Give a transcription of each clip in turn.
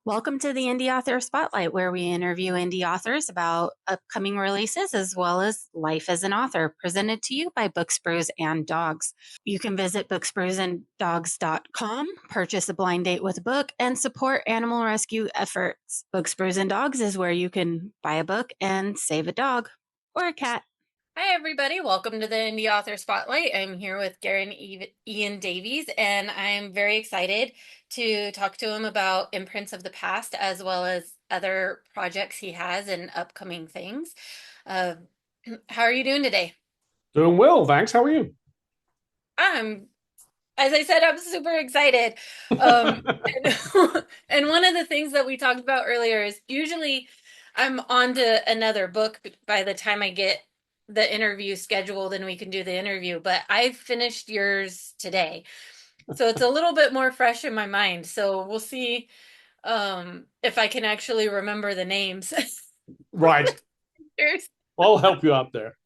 Welcome to the Indie Author Spotlight, where we interview indie authors about upcoming releases as well as life as an author, presented to you by Books, Brews, and Dogs. You can visit booksbrewsanddogs.com, purchase a blind date with a book, and support animal rescue efforts. Books, Brews, and Dogs is where you can buy a book and save a dog or a cat. Hi, everybody. Welcome to the Indie Author Spotlight. I'm here with Gareth and Ian Davies, and I'm very excited to talk to him about Imprints of the Past as well as other projects he has and upcoming things. Uh, how are you doing today? Doing well, thanks. How are you? I'm, as I said, I'm super excited. Um, and, and one of the things that we talked about earlier is usually I'm on to another book by the time I get the interview scheduled and we can do the interview, but I finished yours today. So it's a little bit more fresh in my mind. So we'll see if I can actually remember the names. Right. I'll help you out there.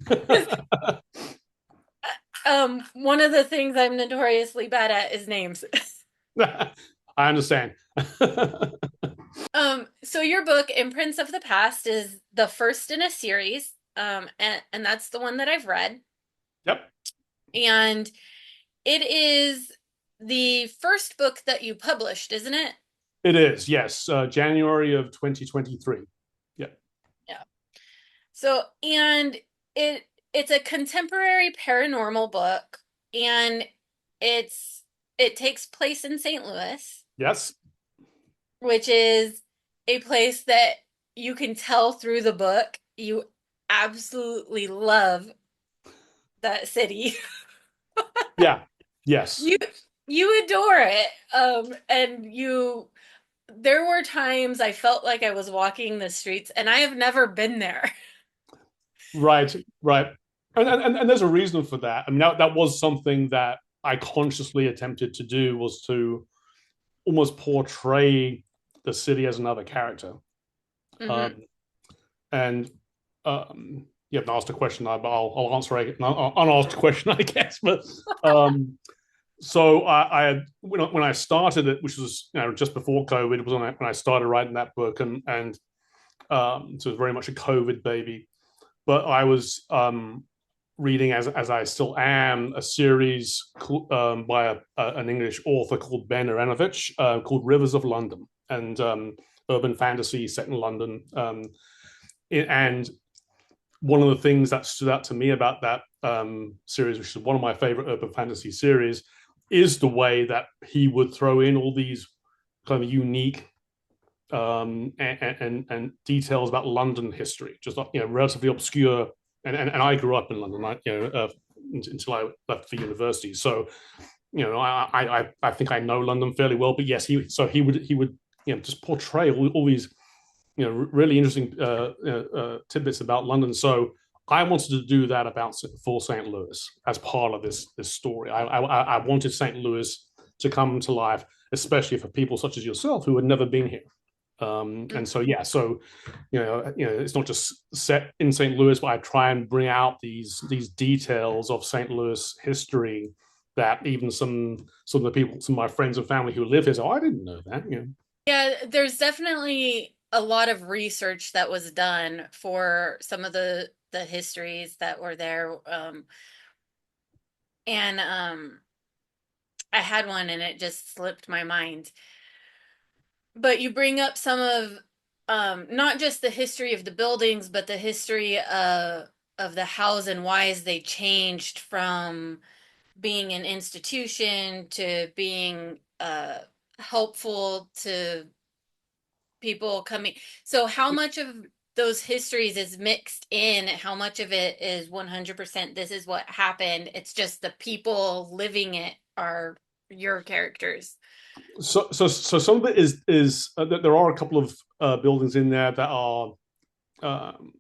One of the things I'm notoriously bad at is names. I understand. So your book, Imprints of the Past, is the first in a series. And that's the one that I've read. Yep, And it is the first book that you published, isn't it? it is. Yes, January of 2023. Yeah. Yeah. So, and it's a contemporary paranormal book, and it's it takes place in St. Louis, Yes. which is a place that you can tell through the book you absolutely love that city. Yeah. Yes. You you adore it. And you there were times I felt like I was walking the streets and I have never been there. Right. Right. And there's a reason for that. I mean, that was something that I consciously attempted to do, was to almost portray the city as another character. Hmm. Um, and you haven't asked a question, but I'll answer an unasked question, I guess. But so I had when I started it, which was just before COVID, was when I started writing that book, so it was very much a COVID baby. But I was reading, as I still am, a series by an English author called Ben Aronovich, called Rivers of London, and urban fantasy set in London. And one of the things that stood out to me about that series, which is one of my favorite urban fantasy series, is the way that he would throw in all these kind of unique and details about London history, just relatively obscure. And I grew up in London, until I left for university. So I think I know London fairly well. But yes, he would just portray all these really interesting tidbits about London. So I wanted to do that about for St. Louis as part of this story. I wanted St. Louis to come to life, especially for people such as yourself who had never been here. And so yeah, so it's not just set in St. Louis, but I try and bring out these details of St. Louis history that even some of the people, some of my friends and family who live here, say, "Oh, I didn't know that." Yeah, there's definitely a lot of research that was done for some of the histories that were there. And I had one and it just slipped my mind. But you bring up some of not just the history of the buildings, but the history of the hows and whys they changed from being an institution to being helpful to people coming. So how much of those histories is mixed in? How much of it is 100% this is what happened? It's just the people living it are your characters. So some of it is that there are a couple of buildings in there that are um,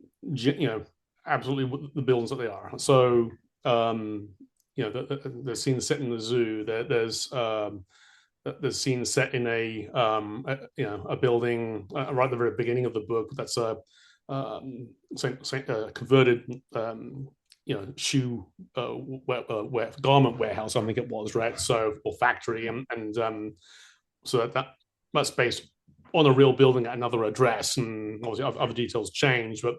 absolutely the buildings that they are. So um, the scene set in the zoo. There's scenes set in a building right at the very beginning of the book. That's a converted shoe garment warehouse, I think it was, right? So, or factory, and so that's based on a real building at another address, and obviously other details change. But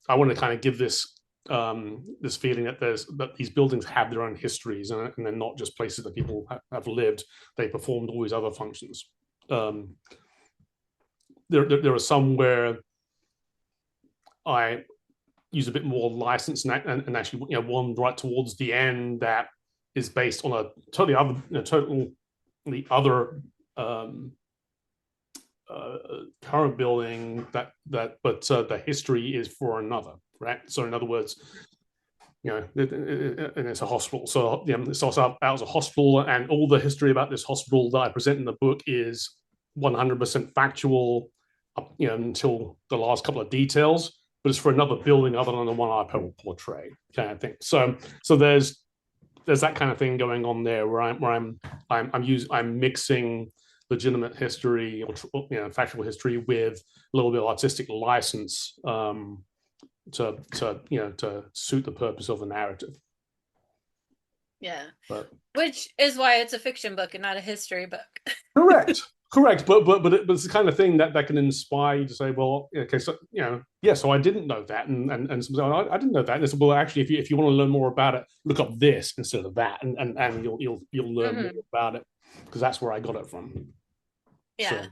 I want to kind of give this feeling that these buildings have their own histories, and they're not just places that people have lived. They performed all these other functions. Um, there are some where I use a bit more license, and actually, one right towards the end that is based on a totally other um, current building but the history is for another, right? So in other words, and it's a hospital. So it starts out as a hospital, and all the history about this hospital that I present in the book is 100% factual, until the last couple of details. But it's for another building other than the one I portray, kind of thing. So there's that kind of thing going on there where I'm mixing legitimate history or factual history with a little bit of artistic license, to suit the purpose of the narrative. Yeah. But Which is why it's a fiction book and not a history book. correct, but it's the kind of thing that can inspire you to say, well, okay, so yeah, so I didn't know that, and I didn't know that. And said, well, actually, if you want to learn more about it, look up this instead of that, and you'll learn more about it, because that's where I got it from. Yeah.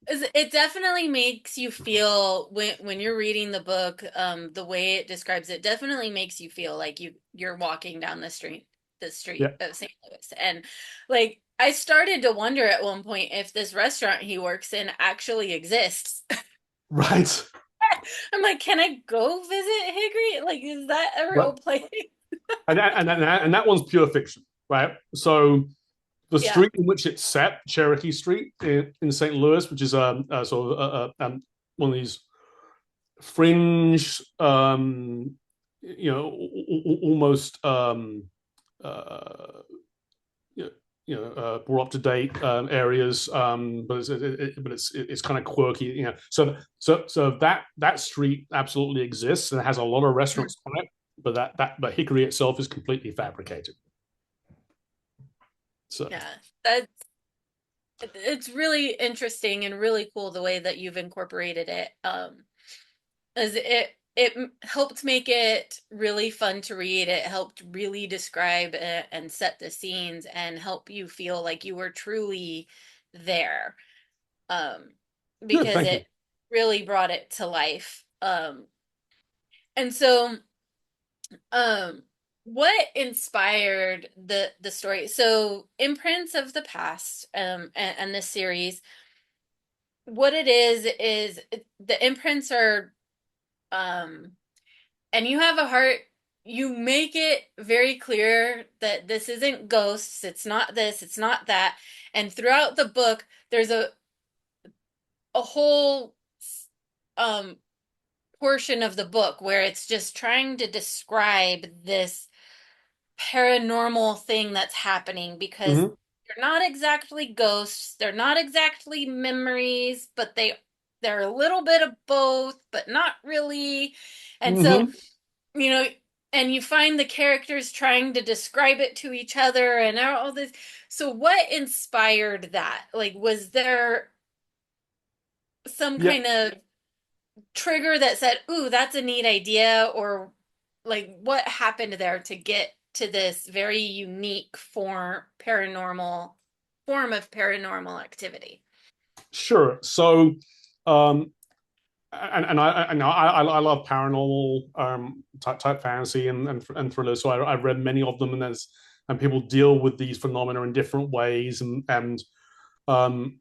So It definitely makes you feel when you're reading the book, the way it describes it definitely makes you feel like you're walking down the street yeah, of St. Louis. And like I started to wonder at one point if this restaurant he works in actually exists. right. I'm like, can I go visit Hickory? Like, is that a real But place? and that one's pure fiction, right? So the Yeah. street in which it's set, Cherokee Street in St. Louis, which is sort of one of these fringe, almost uh, brought up to date areas, but it's kind of quirky, So that street absolutely exists and it has a lot of restaurants on it, but Hickory itself is completely fabricated. So Yeah. That's it's really interesting and really cool the way that you've incorporated it. As it helped make it really fun to read. It helped really describe it and set the scenes and help you feel like you were truly there. Um, good, because thank you. it really brought it to life. And so um what inspired the story? So Imprints of the Past, and this series, what it is the imprints are um and you have a heart. You make it very clear that this isn't ghosts, it's not this, it's not that. And throughout the book there's a whole um portion of the book where it's just trying to describe this paranormal thing that's happening, because Mm-hmm. they're not exactly ghosts, they're not exactly memories, but they're a little bit of both, but not really. And so, Mm-hmm. you know, and you find the characters trying to describe it to each other and all this. So what inspired that? Like, was there some Yeah, kind of trigger that said, "Ooh, that's a neat idea," or like what happened there to get to this very unique form of paranormal activity? sure. So, um, and I love paranormal type fantasy and thrillers. So I've read many of them, and people deal with these phenomena in different ways. And um,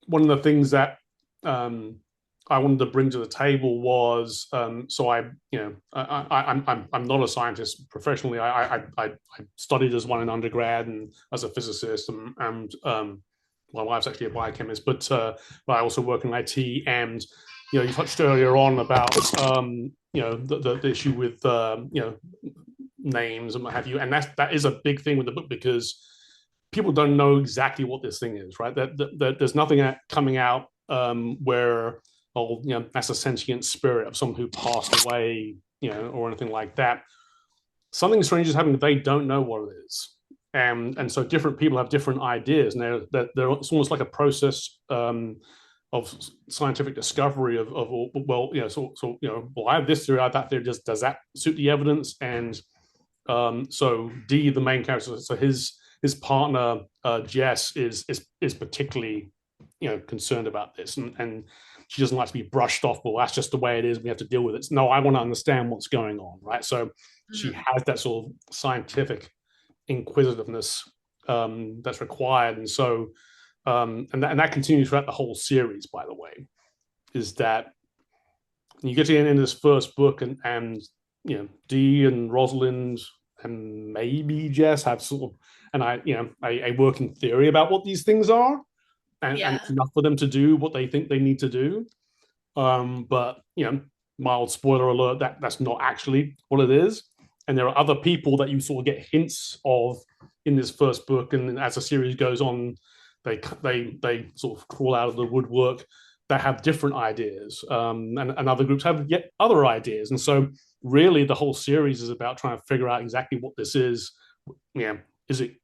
one of the things that um, I wanted to bring to the table was, so I'm not a scientist professionally. I studied as one in undergrad and as a physicist, and my wife's actually a biochemist, but I also work in IT. And you touched earlier on about the issue with names and what have you, and that is a big thing with the book, because people don't know exactly what this thing is, right? There's nothing coming out where, oh, that's a sentient spirit of someone who passed away, or anything like that. Something strange is happening. They don't know what it is, and so different people have different ideas, and it's almost like a process. of scientific discovery of well, so well, I have this theory, I have that theory. Does that suit the evidence? And so D, the main character, so his partner Jess is particularly concerned about this, and she doesn't like to be brushed off. Well, that's just the way it is. We have to deal with it. No, I want to understand what's going on, right? So she Mhm. has that sort of scientific inquisitiveness that's required, and so and that continues throughout the whole series. By the way, is that you get to the end of this first book, and Dee and Rosalind and maybe Jess have sort of a working theory about what these things are, and Yeah. enough for them to do what they think they need to do. But mild spoiler alert, that's not actually what it is. And there are other people that you sort of get hints of in this first book, and as the series goes on, they sort of crawl out of the woodwork that have different ideas, and other groups have yet other ideas. And so, really, the whole series is about trying to figure out exactly what this is. Is it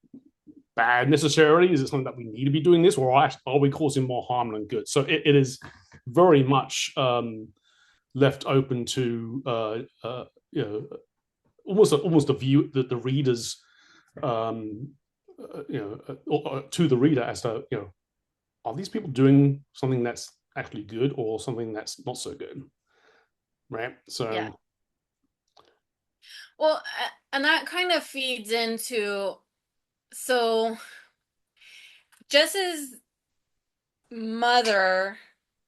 bad necessarily? Is it something that we need to be doing this, or are we causing more harm than good? So it is very much left open to almost a view that the readers um, to the reader as to are these people doing something that's actually good or something that's not so good, right? Yeah. So Well, and that kind of feeds into, so Jess's mother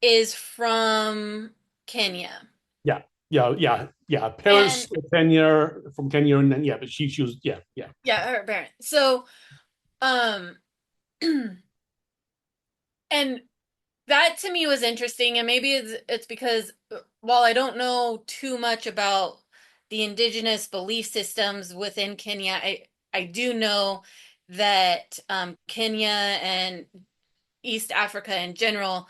is from Kenya. yeah, yeah. And Parents Kenya from Kenya, and then but she was yeah. yeah, her parents. So, um, and that to me was interesting, and maybe it's because while I don't know too much about the indigenous belief systems within Kenya, I do know that Kenya and East Africa in general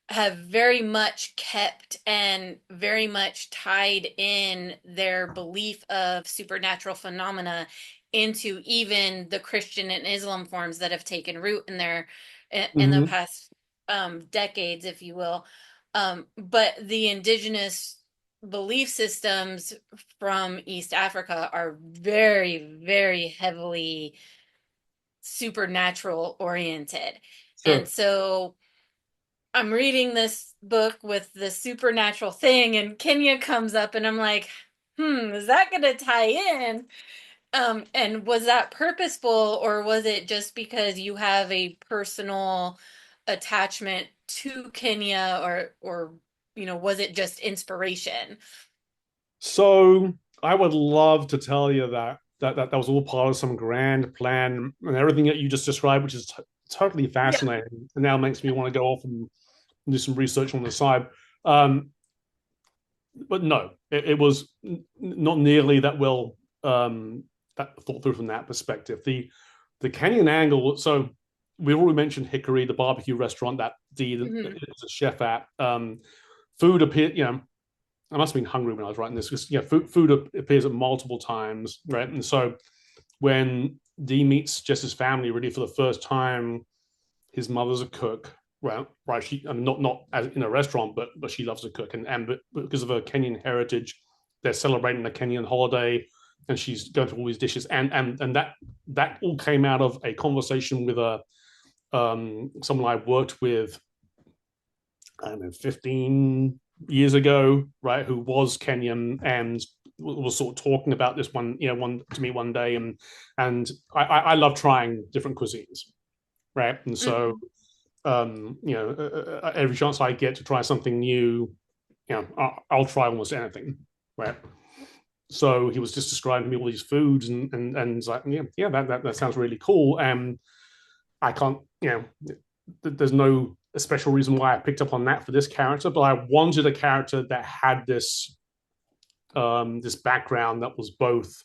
have very much kept and very much tied in their belief of supernatural phenomena into even the Christian and Islam forms that have taken root in their in the Mm-hmm. past decades, if you will. But the indigenous belief systems from East Africa are very, very heavily supernatural oriented. And Sure. so I'm reading this book with the supernatural thing, and Kenya comes up, and I'm like, is that going to tie in? And was that purposeful, or was it just because you have a personal attachment to Kenya, or was it just inspiration? So I would love to tell you that was all part of some grand plan and everything that you just described, which is totally Yeah. fascinating, and now makes me want to go off and do some research on the side. Um, but no, it was not nearly that well that thought through from that perspective. The Canyon angle. So we've already mentioned Hickory, the barbecue restaurant that Dee Hmm. is a chef at. Food appeared, I must have been hungry when I was writing this because food appears at multiple times, right? And so when Dee meets Jess's family really for the first time, his mother's a cook, right? She not as in a restaurant, but she loves to cook, and because of her Kenyan heritage, they're celebrating the Kenyan holiday, and she's going through all these dishes, and that all came out of a conversation with a someone I worked with, I don't know, 15 years ago, right, who was Kenyan and was sort of talking about this one to me one day, and I love trying different cuisines, right, and so Hmm. every chance I get to try something new, I'll try almost anything, right. So he was just describing me all these foods, and it's like, that sounds really cool, and I can't, there's no special reason why I picked up on that for this character, but I wanted a character that had this background that was both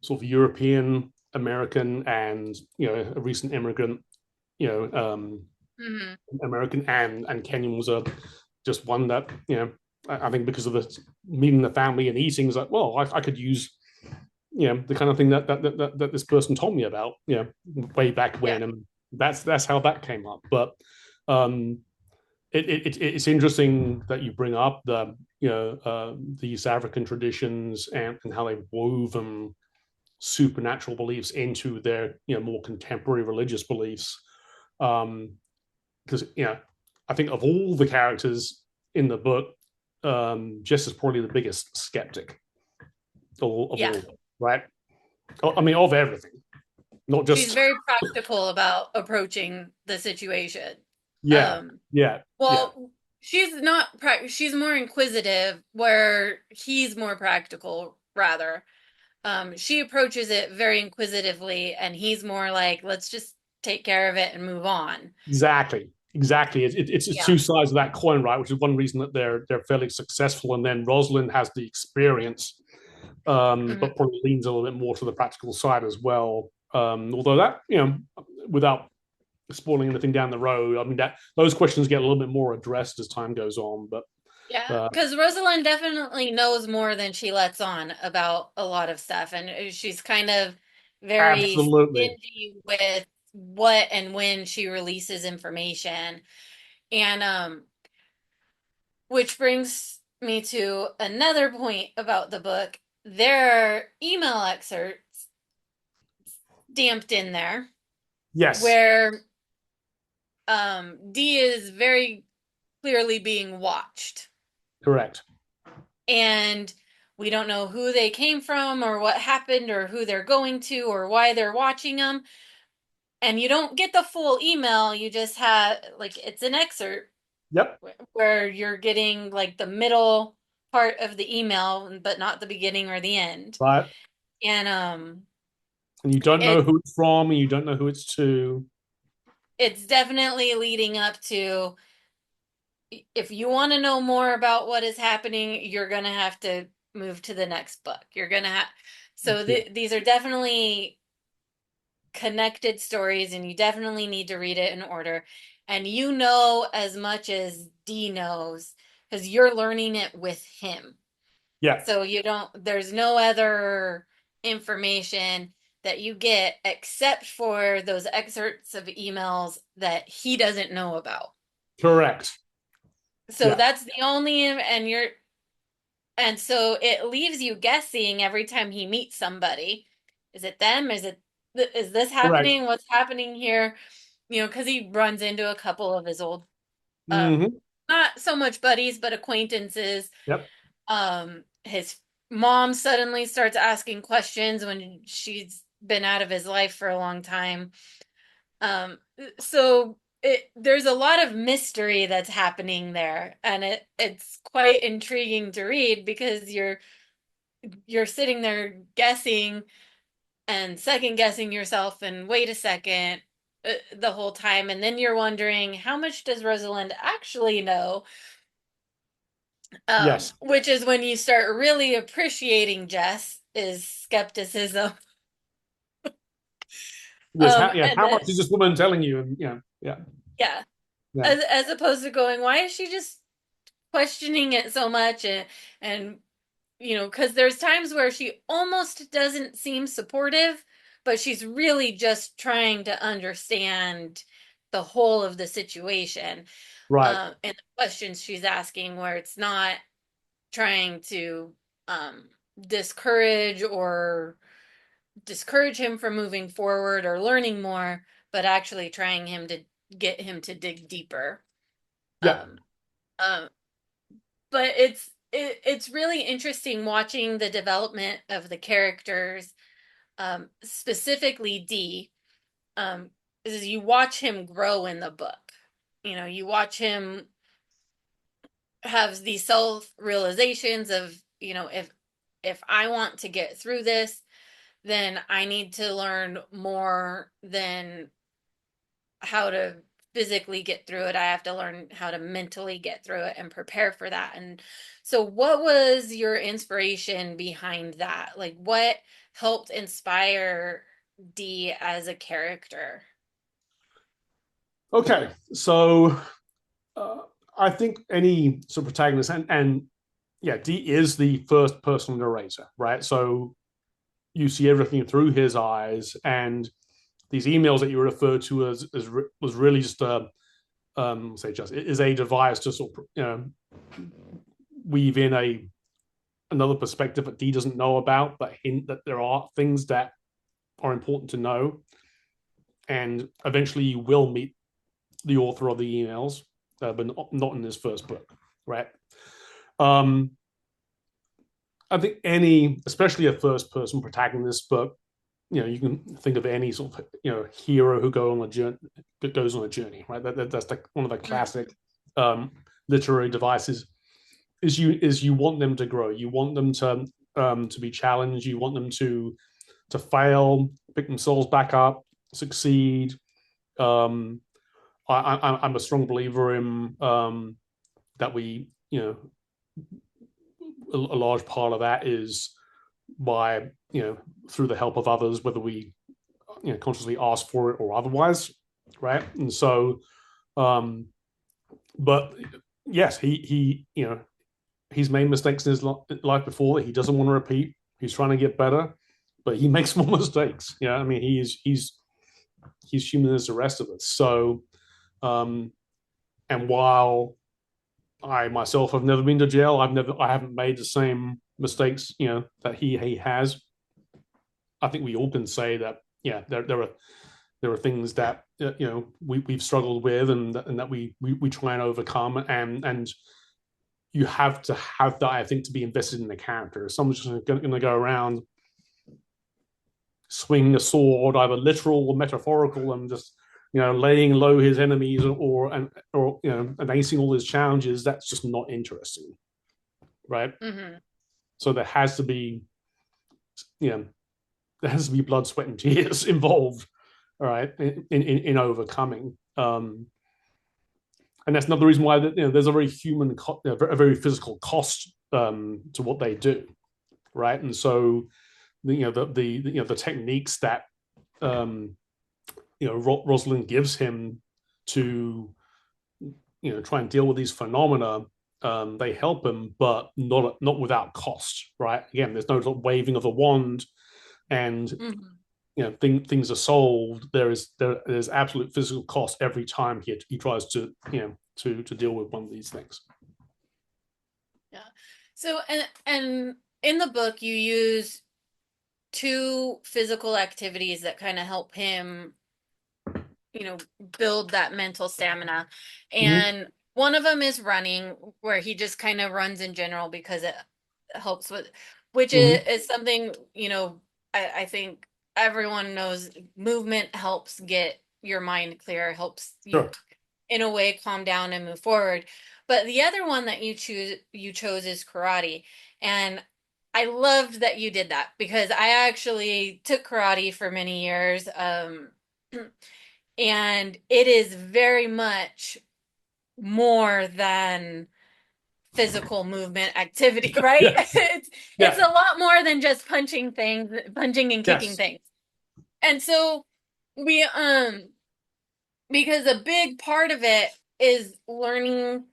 sort of European American and a recent immigrant, you know, Hmm. American, and Kenyan was a just one that I think because of the meeting the family and eating is like, well, I could use the kind of thing that this person told me about way back Yeah. when, and that's how that came up. But um it's interesting that you bring up the East African traditions and how they've woven supernatural beliefs into their more contemporary religious beliefs. Because I think of all the characters in the book, Jess is probably the biggest skeptic of Yeah. all, right? I mean, of everything, not She's just very practical about approaching the situation. yeah, Um, yeah, yeah, well, she's not she's more inquisitive where he's more practical rather. She approaches it very inquisitively and he's more like, let's just take care of it and move on. exactly. It's Yeah. two sides of that coin, right? Which is one reason that they're fairly successful, and then Rosalind has the experience, Mhm. but probably leans a little bit more to the practical side as well. Although that, without spoiling anything down the road, I mean that those questions get a little bit more addressed as time goes on. But Yeah, uh, because Rosalind definitely knows more than she lets on about a lot of stuff, and she's kind of very absolutely, stingy with what and when she releases information. And which brings me to another point about the book. There are email excerpts stamped in there yes, where Dee is very clearly being watched. correct. And we don't know who they came from or what happened or who they're going to or why they're watching them. And you don't get the full email. You just have like it's an excerpt Yep, where you're getting like the middle part of the email, but not the beginning or the end. right. And And you don't know it who it's from, and you don't know who it's to. it's definitely leading up to if you want to know more about what is happening, you're gonna have to move to the next book. You're gonna have so Yeah, these are definitely connected stories and you definitely need to read it in order. And you know as much as Dee knows because you're learning it with him. yeah, So you don't, there's no other information that you get except for those excerpts of emails that he doesn't know about. correct. So Yeah, that's the only, and so it leaves you guessing every time he meets somebody. Is it them? Is this correct. happening? What's happening here? Because he runs into a couple of his old, um, Mm-hmm. not so much buddies, but acquaintances. Yep. His mom suddenly starts asking questions when she's been out of his life for a long time. Um, so there's a lot of mystery that's happening there, and it's quite intriguing to read because you're sitting there guessing and second guessing yourself and wait a second the whole time and then you're wondering how much does Rosalind actually know, Yes. which is when you start really appreciating Jess is skepticism. Yes. And How then much is this woman telling you? And yeah, yeah, yeah, as opposed to going why is she just questioning it so much and because there's times where she almost doesn't seem supportive, but she's really just trying to understand the whole of the situation. right. And the questions she's asking, where it's not trying to um, discourage or discourage him from moving forward or learning more, but actually trying him to get him to dig deeper. Yeah. Um, um, but it's really interesting watching the development of the characters, specifically D. Is you watch him grow in the book. You watch him have these self realizations of if I want to get through this, then I need to learn more than how to physically get through it. I have to learn how to mentally get through it and prepare for that. And so, what was your inspiration behind that? Like, what helped inspire Dee as a character? Okay. So uh, I think any sort of protagonist, and yeah, Dee is the first person narrator, right? So you see everything through his eyes, and these emails that you refer to as was really just say just is a device to sort of weave in another perspective that Dee doesn't know about, but hint that there are things that are important to know. And eventually you will meet the author of the emails, but not in this first book, right? Um, I think especially a first-person protagonist book, you can think of any sort of hero who goes on a journey, right? That's like one of the classic literary devices. You want them to grow, you want them to be challenged, you want them to fail, pick themselves back up, succeed. Um, I'm a strong believer in that a large part of that is by through the help of others, whether we consciously ask for it or otherwise, right? And so, but yes, he's made mistakes in his life before that he doesn't want to repeat. He's trying to get better, but he makes more mistakes. I mean, he's human as the rest of us. So, and while I myself have never been to jail, I haven't made the same mistakes, that he has. I think we all can say that, yeah, there are things that we've struggled with, and that we try and overcome, and you have to have that, I think, to be invested in the character. Someone's just going to go around swinging a sword, either literal or metaphorical, and just laying low his enemies, or and acing all his challenges. That's just not interesting, right? Mm-hmm. So there has to be blood, sweat, and tears involved, all right, in overcoming. And that's another reason why there's a very a very physical cost to what they do, right? And so the techniques that Rosalind gives him to try and deal with these phenomena, they help him, but not without cost, right? Again, there's no sort of waving of a wand, and things are solved. There's absolute physical cost every time he tries to to deal with one of these things. Yeah. So and in the book you use two physical activities that kind of help him, build that mental stamina. And one of them is running, where he just kind of runs in general because it helps with, which is something, I think everyone knows movement helps get your mind clear, helps you Sure. in a way calm down and move forward. But the other one that you chose is karate. And I loved that you did that because I actually took karate for many years. And it is very much more than physical movement activity, right? Yes. It's Yeah. a lot more than just punching and kicking Yes. things. And so we because a big part of it is learning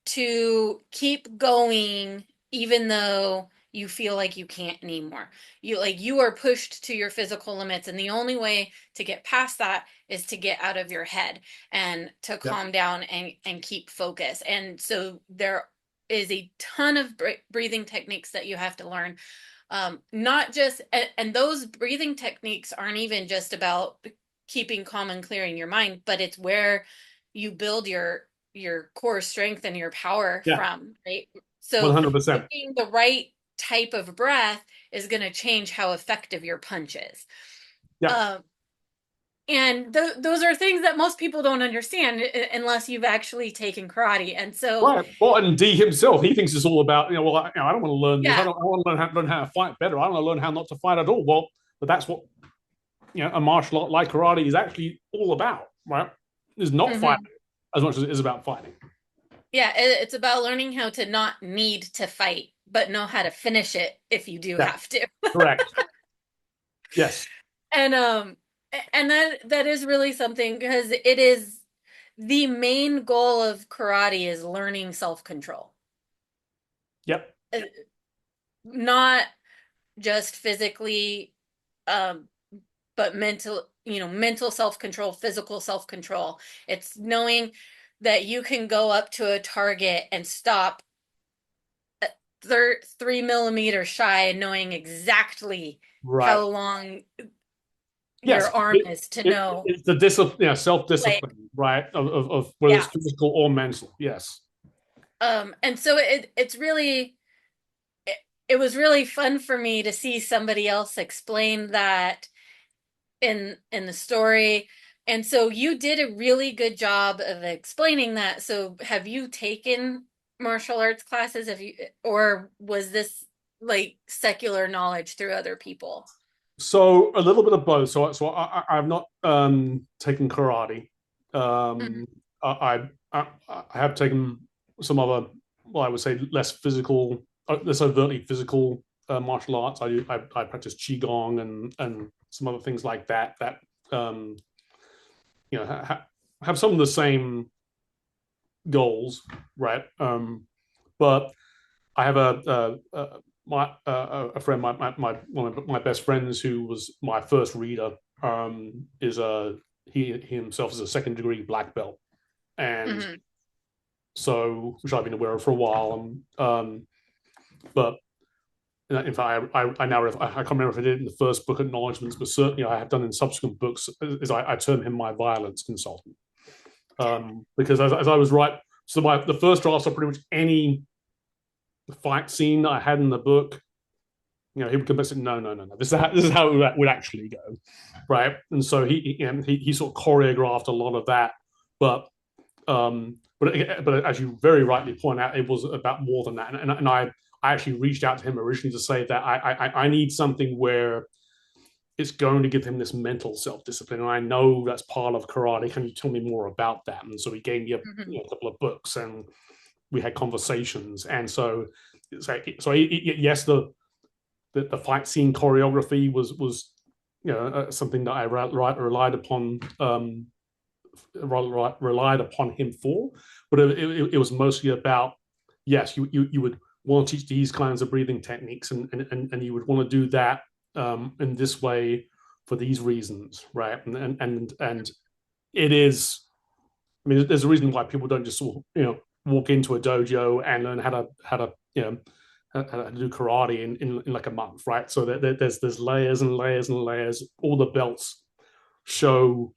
to keep going even though you feel like you can't anymore. You are pushed to your physical limits, and the only way to get past that is to get out of your head and to Yeah. calm down and keep focus. And so there is a ton of breathing techniques that you have to learn. Not just, and those breathing techniques aren't even just about keeping calm and clearing your mind, but it's where you build your core strength and your power Yeah. from, right? So 100%. picking the right type of breath is going to change how effective your punch is. Yeah. Um, and those are things that most people don't understand unless you've actually taken karate. And so, Right. Well, and D himself, he thinks it's all about, well, I don't want to learn this. yeah. I want to learn how to fight better. I want to learn how not to fight at all. Well, but that's what, a martial art like karate is actually all about, right? Is not fighting Mm-hmm. as much as it is about fighting. Yeah, it's about learning how to not need to fight, but know how to finish it if you do Yeah. have to. Correct. Yes. And that is really something because it is the main goal of karate is learning self-control. Yep. Not just physically, um, but mental self-control, physical self-control. It's knowing that you can go up to a target and stop 3 millimeters shy and knowing exactly Right. how long your Yes. arm is to know, It's the discipline, self like, discipline, right? Of whether it's yeah. physical or mental. Yes. And so it's really it, it was really fun for me to see somebody else explain that in the story. And so you did a really good job of explaining that. So have you taken martial arts classes? Have you, or was this like secular knowledge through other people? So a little bit of both. I've not taken karate. Mhm. Um, I have taken some other, well, I would say less overtly physical martial arts. I practice qigong and some other things like that that um, have some of the same goals, right? But I have a friend, my one of my best friends, who was my first reader. Is a he himself is a second degree black belt, and Mhm. so which I've been aware of for a while. But in fact, I now I can't remember if I did it in the first book, Acknowledgements, but certainly I have done in subsequent books. Is I term him my violence consultant, because as I was right, so the first drafts of pretty much any fight scene that I had in the book, he would come back and say, no, no, no, no. This is how it would actually go, right? And so he sort of choreographed a lot of that, but but as you very rightly point out, it was about more than that. And I actually reached out to him originally to say that I need something where it's going to give him this mental self discipline, and I know that's part of karate. Can you tell me more about that? And so he gave me Mhm. a couple of books, and we had conversations. And so yes, the fight scene choreography was something that I relied upon relied upon him for, but it was mostly about, yes, you would want to teach these kinds of breathing techniques, and you would want to do that in this way for these reasons, right? And it is. I mean, there's a reason why people don't just walk into a dojo and learn how to how to do karate in like a month, right? So there's layers and layers and layers. All the belts show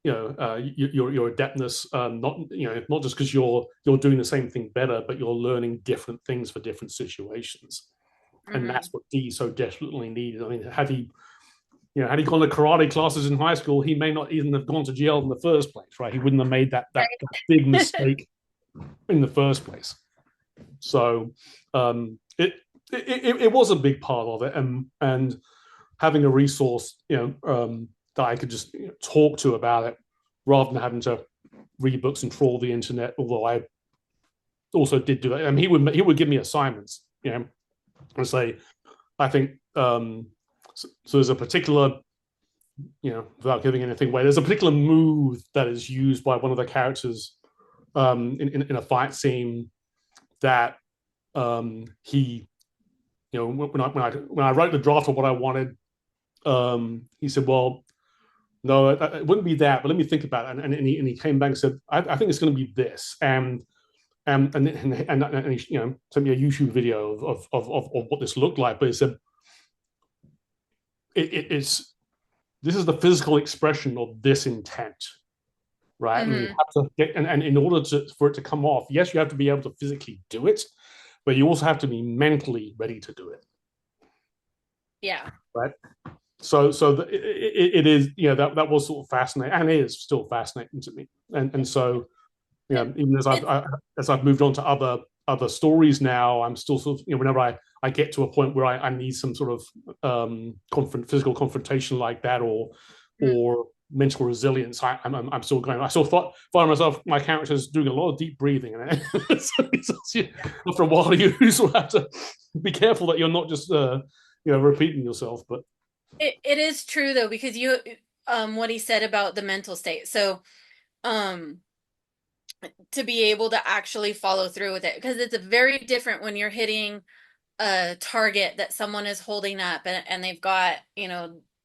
your adeptness, not just because you're doing the same thing better, but you're learning different things for different situations, and that's Mhm. what D so desperately needed. I mean, had he gone to karate classes in high school, he may not even have gone to jail in the first place, right? He wouldn't have made that big Right. mistake in the first place. So it was a big part of it, and having a resource that I could just talk to about it rather than having to read books and trawl the internet. Although I also did do that. I mean, he would give me assignments, and say, I think so there's a particular, without giving anything away, there's a particular move that is used by one of the characters in a fight scene that he, when I wrote the draft of what I wanted, he said, well, no, it wouldn't be that, but let me think about it. And he came back and said, I think it's going to be this. And he, sent me a YouTube video of what this looked like. But he said, it's this is the physical expression of this intent, right? And you Mhm. have to get, and in order for it to come off, yes, you have to be able to physically do it, but you also have to be mentally ready to do it, Yeah. right? It is, that was sort of fascinating, and is still fascinating to me. And so, even It's as I've moved on to other stories now, I'm still sort of, whenever I get to a point where I need some sort of physical confrontation like that, or mental resilience, I'm still going. I still find myself, my characters doing a lot of deep breathing, and after a while you sort of have to be careful that you're not just repeating yourself. But it is true though, because you what he said about the mental state. So um to be able to actually follow through with it, because it's very different when you're hitting a target that someone is holding up, and they've got,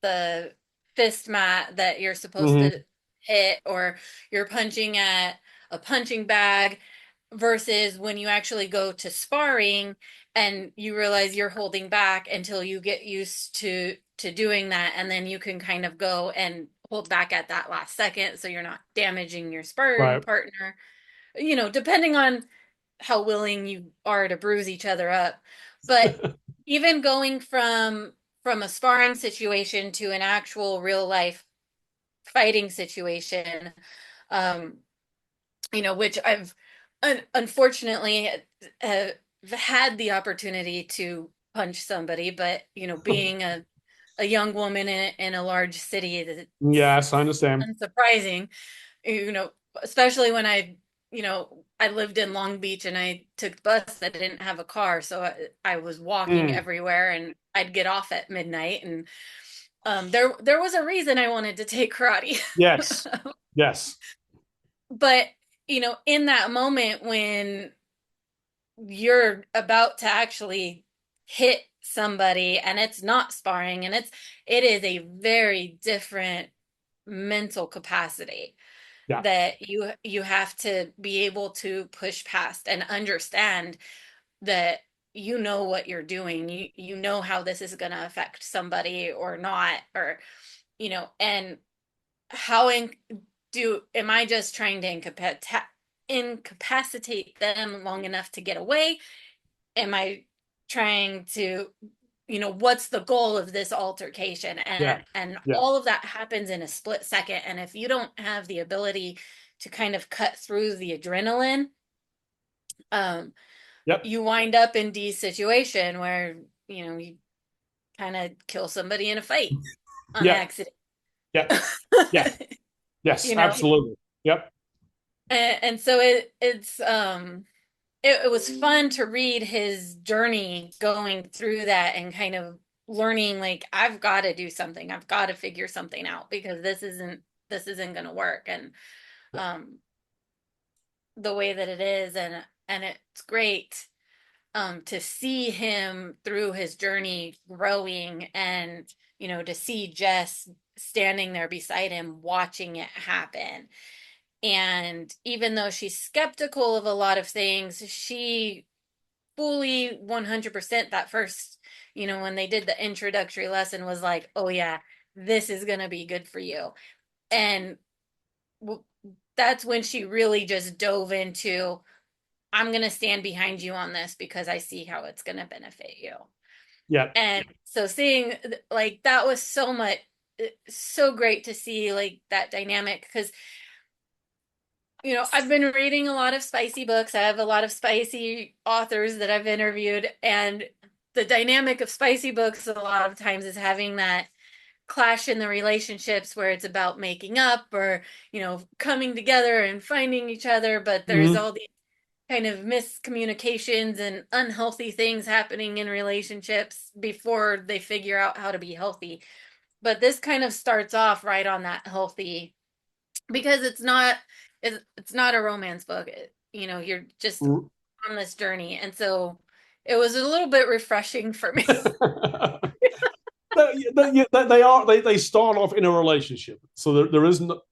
the fist mat that you're supposed mm-hmm. to hit, or you're punching at a punching bag versus when you actually go to sparring and you realize you're holding back until you get used to doing that, and then you can kind of go and hold back at that last second so you're not damaging your sparring Right. partner, depending on how willing you are to bruise each other up. But even going from a sparring situation to an actual real life fighting situation, um, which I've unfortunately uh, had the opportunity to punch somebody, but being a young woman in a large city, it's Yes, I understand. unsurprising, you know, especially when I lived in Long Beach and I took the bus. I didn't have a car, so I was walking Mm. everywhere, and I'd get off at midnight. And there was a reason I wanted to take karate. Yes. Yes. But in that moment when you're about to actually hit somebody and it's not sparring, and it is a very different mental capacity Yeah. that you have to be able to push past and understand that what you're doing. You know how this is going to affect somebody or not, or and how do am I just trying to incapacitate them long enough to get away? Am I trying to, what's the goal of this altercation? Yeah. And Yeah. all of that happens in a split second. And if you don't have the ability to kind of cut through the adrenaline, um, Yep. you wind up in Dee's situation where, you kind of kill somebody in a fight on Yep. accident. Yep. Yeah. Yes, you know, absolutely. Yep. and so it was fun to read his journey going through that and kind of learning, like, I've got to do something. I've got to figure something out because this isn't going to work. And Yeah. um the way that it is, and it's great to see him through his journey growing, and to see Jess standing there beside him watching it happen. And even though she's skeptical of a lot of things, she fully 100% that first, when they did the introductory lesson, was like, oh yeah, this is going to be good for you. And that's when she really just dove into, I'm going to stand behind you on this because I see how it's going to benefit you. Yeah. And so seeing, like, that was so great to see, like, that dynamic. Because I've been reading a lot of spicy books. I have a lot of spicy authors that I've interviewed, and the dynamic of spicy books a lot of times is having that clash in the relationships where it's about making up, or coming together and finding each other, but there's Mhm. all these kind of miscommunications and unhealthy things happening in relationships before they figure out how to be healthy. But this kind of starts off right on that healthy, because it's not a romance book. You're just on this journey, and so it was a little bit refreshing for me. They start off in a relationship, so there is no,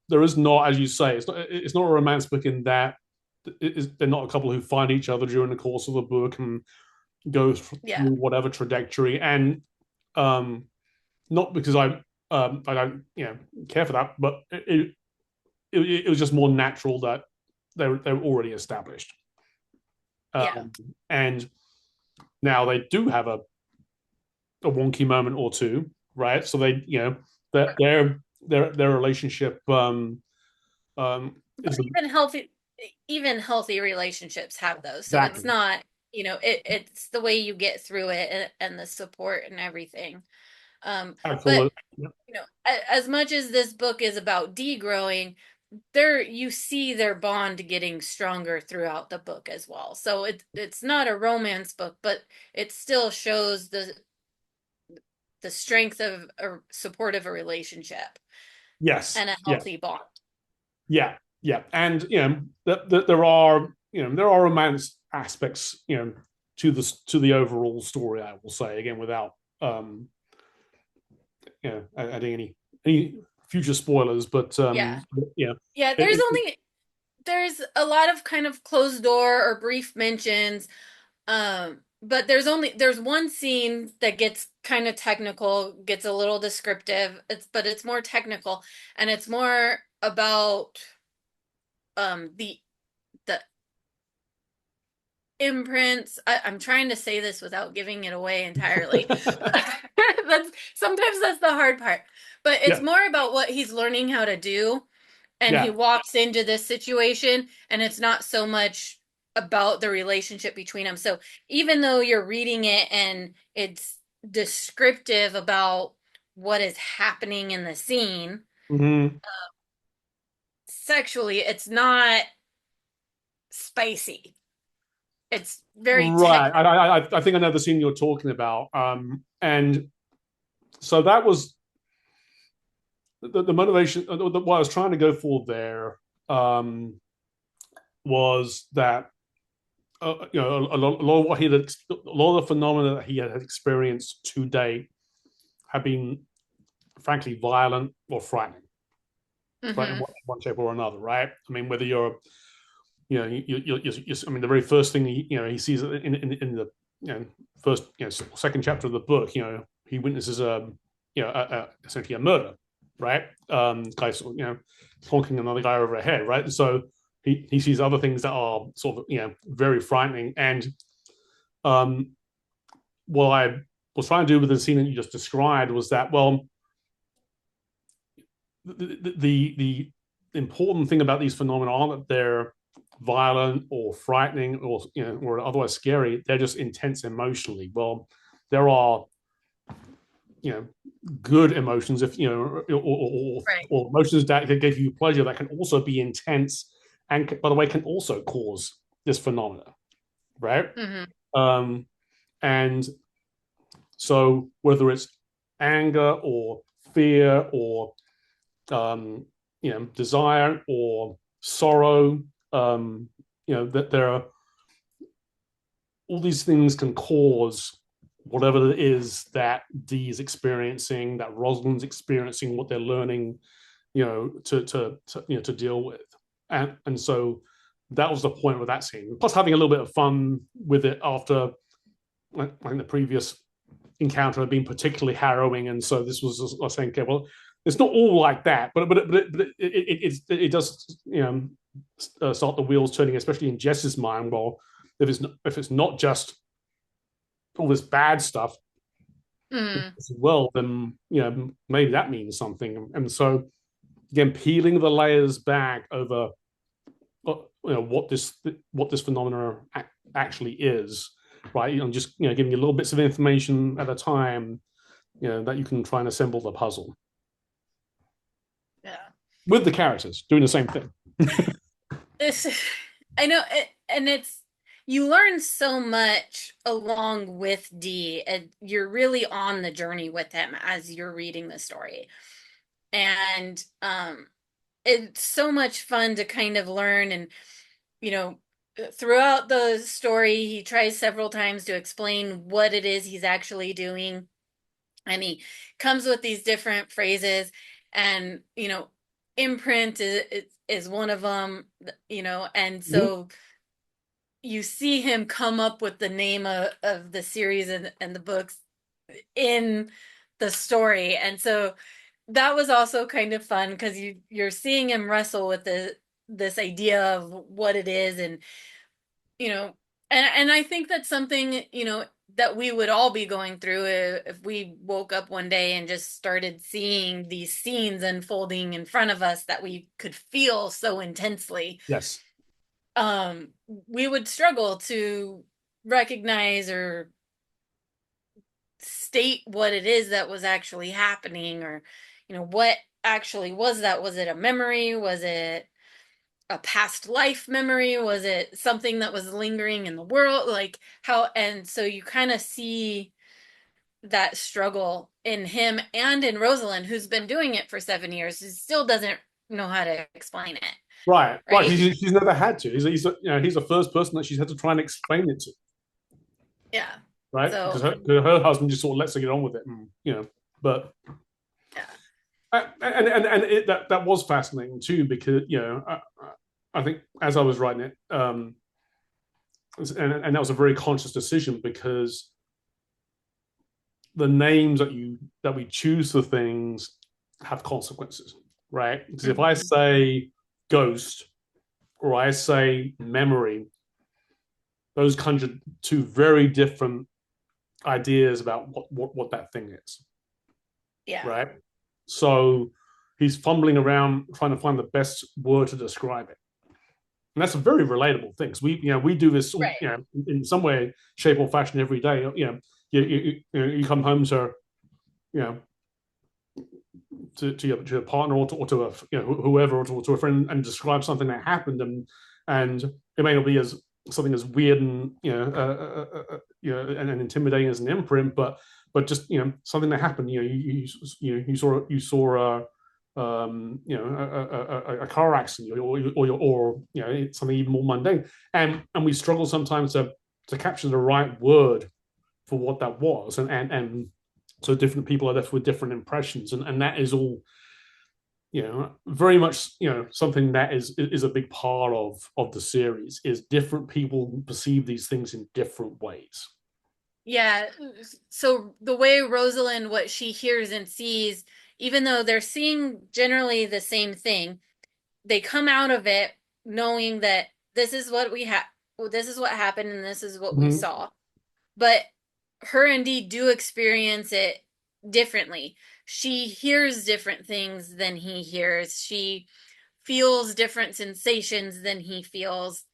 there is not, as you say, it's not a romance book in that they're not a couple who find each other during the course of the book and go through Yeah, whatever trajectory. And um not because I don't care for that, but it was just more natural that they were already established. yeah, um and now they do have a wonky moment or two, right? So they, that their relationship but is even healthy relationships have those. So it's exactly not, it's the way you get through it, and the support and everything. But absolutely. as much as this book is about degrowing, there you see their bond getting stronger throughout the book as well. So it's not a romance book, but it still shows the strength of a supportive relationship Yes, and a yeah, healthy bond. yeah, yeah. And there are, there are romance aspects, to the overall story, I will say, again, without um adding any future spoilers, but Yeah. yeah, Yeah, it, there's it, only there's a lot of kind of closed door or brief mentions. But there's one scene that gets kind of technical, gets a little descriptive. It's more technical, and it's more about the imprints. I'm trying to say this without giving it away entirely. That's the hard part. But it's Yeah, more about what he's learning how to do, and he yeah. walks into this situation, and it's not so much about the relationship between them. So even though you're reading it and it's descriptive about what is happening in the scene, Mm-hmm. sexually, it's not spicy. It's very Right. technical. I think I know the scene you're talking about. And so that was the motivation. What I was trying to go for there um, was that a lot of what a lot of the phenomena that he had experienced to date have been frankly violent or frightening, right, in Mm-hmm. one shape or another, right? I mean, whether you're, I mean, the very first thing he sees in the first second chapter of the book, he witnesses essentially a murder, right? Guys, honking another guy over the head, right? And so he sees other things that are sort of very frightening. And um, what I was trying to do with the scene that you just described was that, well, the important thing about these phenomena aren't that they're violent or frightening or otherwise scary. They're just intense emotionally. Well, there are you know good emotions, if Right. or emotions that give you pleasure that can also be intense, and by the way can also cause this phenomena, right? Mm-hmm. um and so whether it's anger or fear or desire or sorrow, that there are all these things can cause whatever it is that Dee is experiencing, that Rosalind's experiencing, what they're learning, to deal with, and so that was the point with that scene. Plus, having a little bit of fun with it after, like the previous encounter had been particularly harrowing, and so this was just, I was saying, okay, well, it's not all like that, but it does start the wheels turning, especially in Jess's mind. Well, if it's not just all this bad stuff Mm-hmm. as well, then maybe that means something. And so again, peeling the layers back over what this phenomena actually is, right? I'm just giving you little bits of information at a time, that you can try and assemble the puzzle Yeah. with the characters doing the same thing. This, I know, and it's you learn so much along with Dee, and you're really on the journey with him as you're reading the story. And it's so much fun to kind of learn and you know throughout the story he tries several times to explain what it is he's actually doing, and he comes with these different phrases, and imprint is one of them, and Mm-hmm. so you see him come up with the name of the series and the books in the story. And so that was also kind of fun because you're seeing him wrestle with this idea of what it is, and you know and I think that's something that we would all be going through if we woke up one day and just started seeing these scenes unfolding in front of us that we could feel so intensely. Yes. We would struggle to recognize or state what it is that was actually happening, or what actually was that. Was it a memory? Was it a past life memory? Was it something that was lingering in the world? Like how, and so you kind of see that struggle in him and in Rosalind, who's been doing it for 7 years, who still doesn't know how to explain it, Right. Right. right? She's never had to. He's the first person that she's had to try and explain it to, Yeah. right? Because So, her husband just sort of lets her get on with it, but yeah. and that was fascinating too, because I think as I was writing it, and that was a very conscious decision because the names that we choose for things have consequences, right? Because if I Mhm. say ghost or I say memory, those conjure two very different ideas about what that thing is, Yeah. right? So he's fumbling around trying to find the best word to describe it. And that's a very relatable thing. We do this, Right. in some way, shape or fashion every day. You come home to, you know, to your partner or to a, whoever, or to a friend, and describe something that happened, and it may not be as something as weird and and intimidating as an imprint, but just something that happened. You saw a car accident, or something even more mundane, and we struggle sometimes to capture the right word for what that was, and so different people are left with different impressions, and that is all very much something that is a big part of the series. Is different people perceive these things in different ways. Yeah. So the way Rosalind, what she hears and sees, even though they're seeing generally the same thing, they come out of it knowing that this is what we have, this is what happened, and this is what we Mm-hmm. saw. But her and Dee do experience it differently. She hears different things than he hears. She feels different sensations than he feels.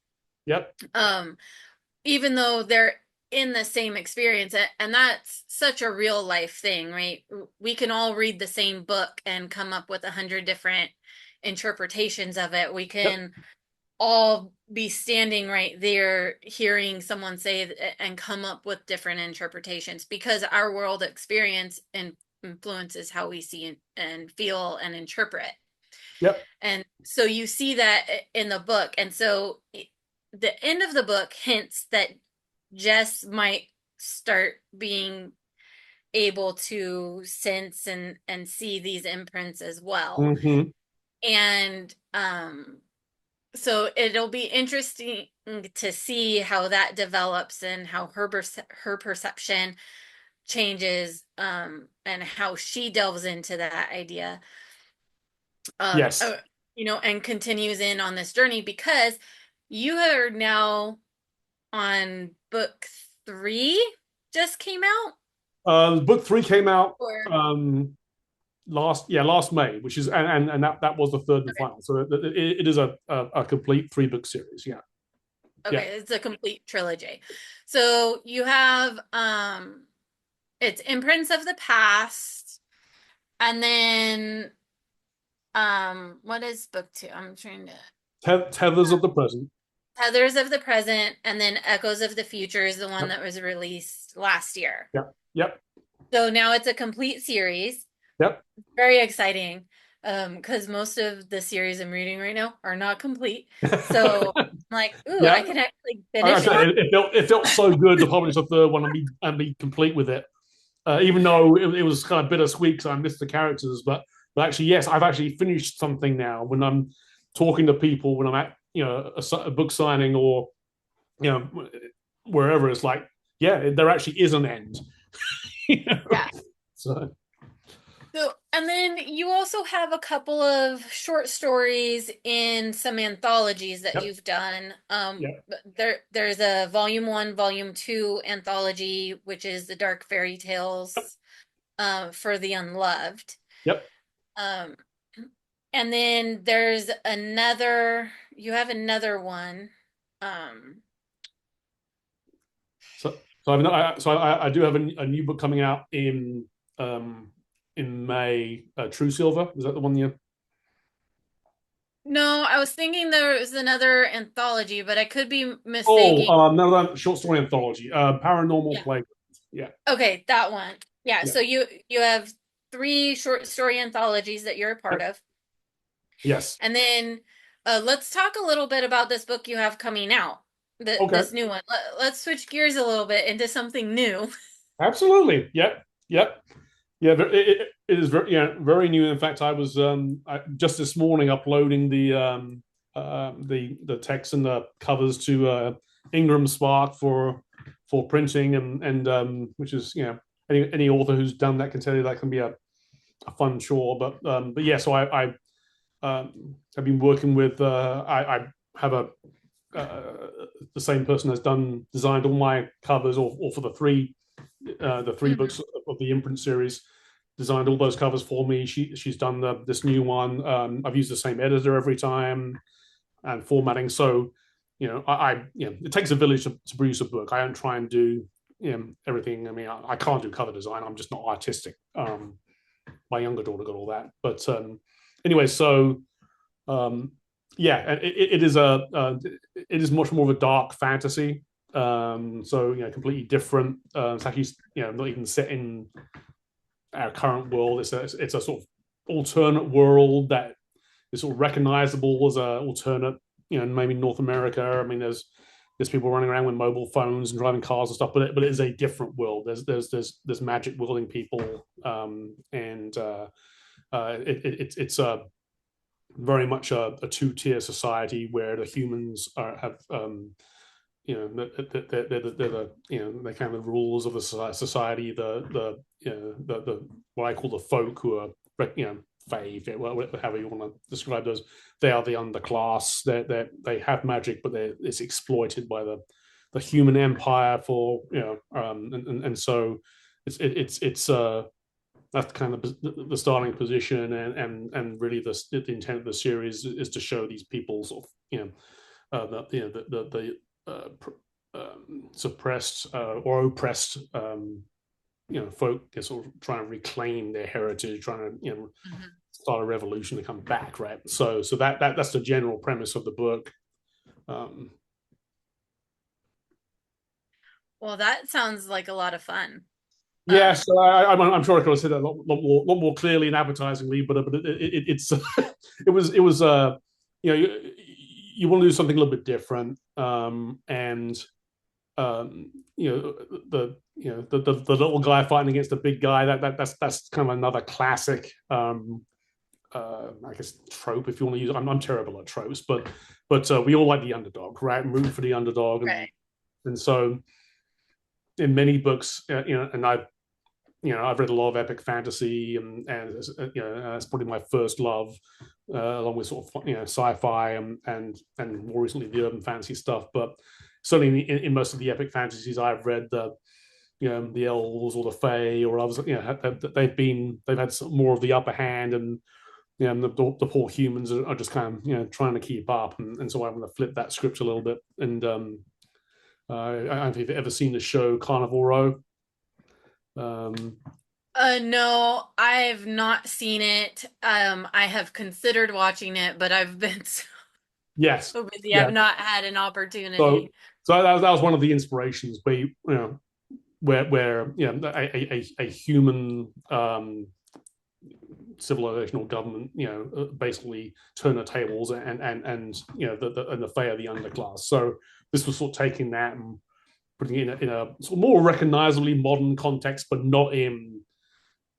Yep. Um, Even though they're in the same experience, and that's such a real life thing, right? We can all read the same book and come up with 100 different interpretations of it. We Yep. can all be standing right there hearing someone say and come up with different interpretations because our world experience influences how we see and feel and interpret. Yep. And so you see that in the book. And so the end of the book hints that Jess might start being able to sense and see these imprints as well. Mm-hmm. And so it'll be interesting to see how that develops and how her perception changes, and how she delves into that idea, um uh, Yes. and continues in on this journey because you are now on book 3, just came out, Book three came out or last May, which is and that was the third and okay. final. So it is a complete 3 book series. Yeah. Yeah. Okay, it's a complete trilogy. So you have it's Imprints of the Past, and then what is book 2? I'm trying to Tethers of the present. Tethers of the Present, and then Echoes of the Future is the one Yep. that was released last year. Yep. Yep. So now it's a complete series. Yep. Very exciting. Because most of the series I'm reading right now are not complete. So I'm like, ooh, I Yeah. can actually I finish say one. it felt so good to publish a third one and be complete with it. Even though it was kind of bittersweet because I missed the characters, but actually, yes, I've actually finished something now. When I'm talking to people, when I'm at a book signing, or you know wherever, it's like, yeah, there actually is an end. you know? Yeah. So So, and then you also have a couple of short stories in some anthologies that yep, you've done. yep, There's a volume 1, volume 2 anthology, which is the Dark Fairy Tales, for the Unloved. yep. Um, and then there's you have another one. Um, So I do have a new book coming out um, in May. True Silver, is that the one you? no, I was thinking there was another anthology, but I could be Oh, mistaking. no, that short story anthology, Paranormal Yeah. Playground. Yeah, Okay, that one. Yeah, yeah, so you have 3 short story anthologies that you're a part yep, of. yes. And then let's talk a little bit about this book you have coming out. Okay, This new one. Let's switch gears a little bit into something new. absolutely. Yep, yep. Yeah, it is very, very new. In fact, I was just this morning uploading the the text and the covers to Ingram Spark for printing, and which is, any author who's done that can tell you that can be a fun chore. But yeah, so I've been working with I have a the same person has designed all my covers, or for the three Mhm. books of the imprint series, designed all those covers for me. She's done this new one. I've used the same editor every time and formatting. So, it takes a village to produce a book. I don't try and do everything. I mean, I can't do cover design. I'm just not artistic. My younger daughter got all that, but anyway, so um, yeah, it is much more of a dark fantasy. So completely different. It's actually not even set in our current world. It's a sort of alternate world that is sort of recognizable as a alternate, maybe North America. I mean, there's people running around with mobile phones and driving cars and stuff, but it is a different world. There's magic wielding people, and it's a very much a two-tier society where the humans have they're the they're kind of the rulers of the society. The what I call the folk, who are fave, however you want to describe those. They are the underclass. They have magic, but it's exploited by the human empire for and so it's that's kind of the starting position, and really the intent of the series is to show these people sort of suppressed or oppressed folk sort of trying to reclaim their heritage, trying to Mhm. start a revolution to come back, right? So that's the general premise of the book. Um, Well, that sounds like a lot of fun. Yes, Um, I'm sure I could have said that lot more clearly and appetizingly, but it's it was you want to do something a little bit different, and the little guy fighting against the big guy, that's kind of another classic, I guess, trope, if you want to use it. I'm terrible at tropes, but we all like the underdog, right? And root for the underdog, and right. and so in many books, and I've read a lot of epic fantasy, and that's probably my first love, along with sort of sci-fi, and more recently the urban fantasy stuff. But certainly in most of the epic fantasies I've read, the elves or the fae or others, they've had more of the upper hand, and the poor humans are just kind of trying to keep up, and so I'm going to flip that script a little bit. And I don't know if you've ever seen the show Carnival Row. Um, No, I've not seen it. I have considered watching it, but I've been yes, so busy. yeah. I've not had an So, opportunity. that was one of the inspirations, where a human civilization or government, basically turn the tables, and the Fae are the underclass. So this was sort of taking that and putting it in a sort of more recognizably modern context, but not in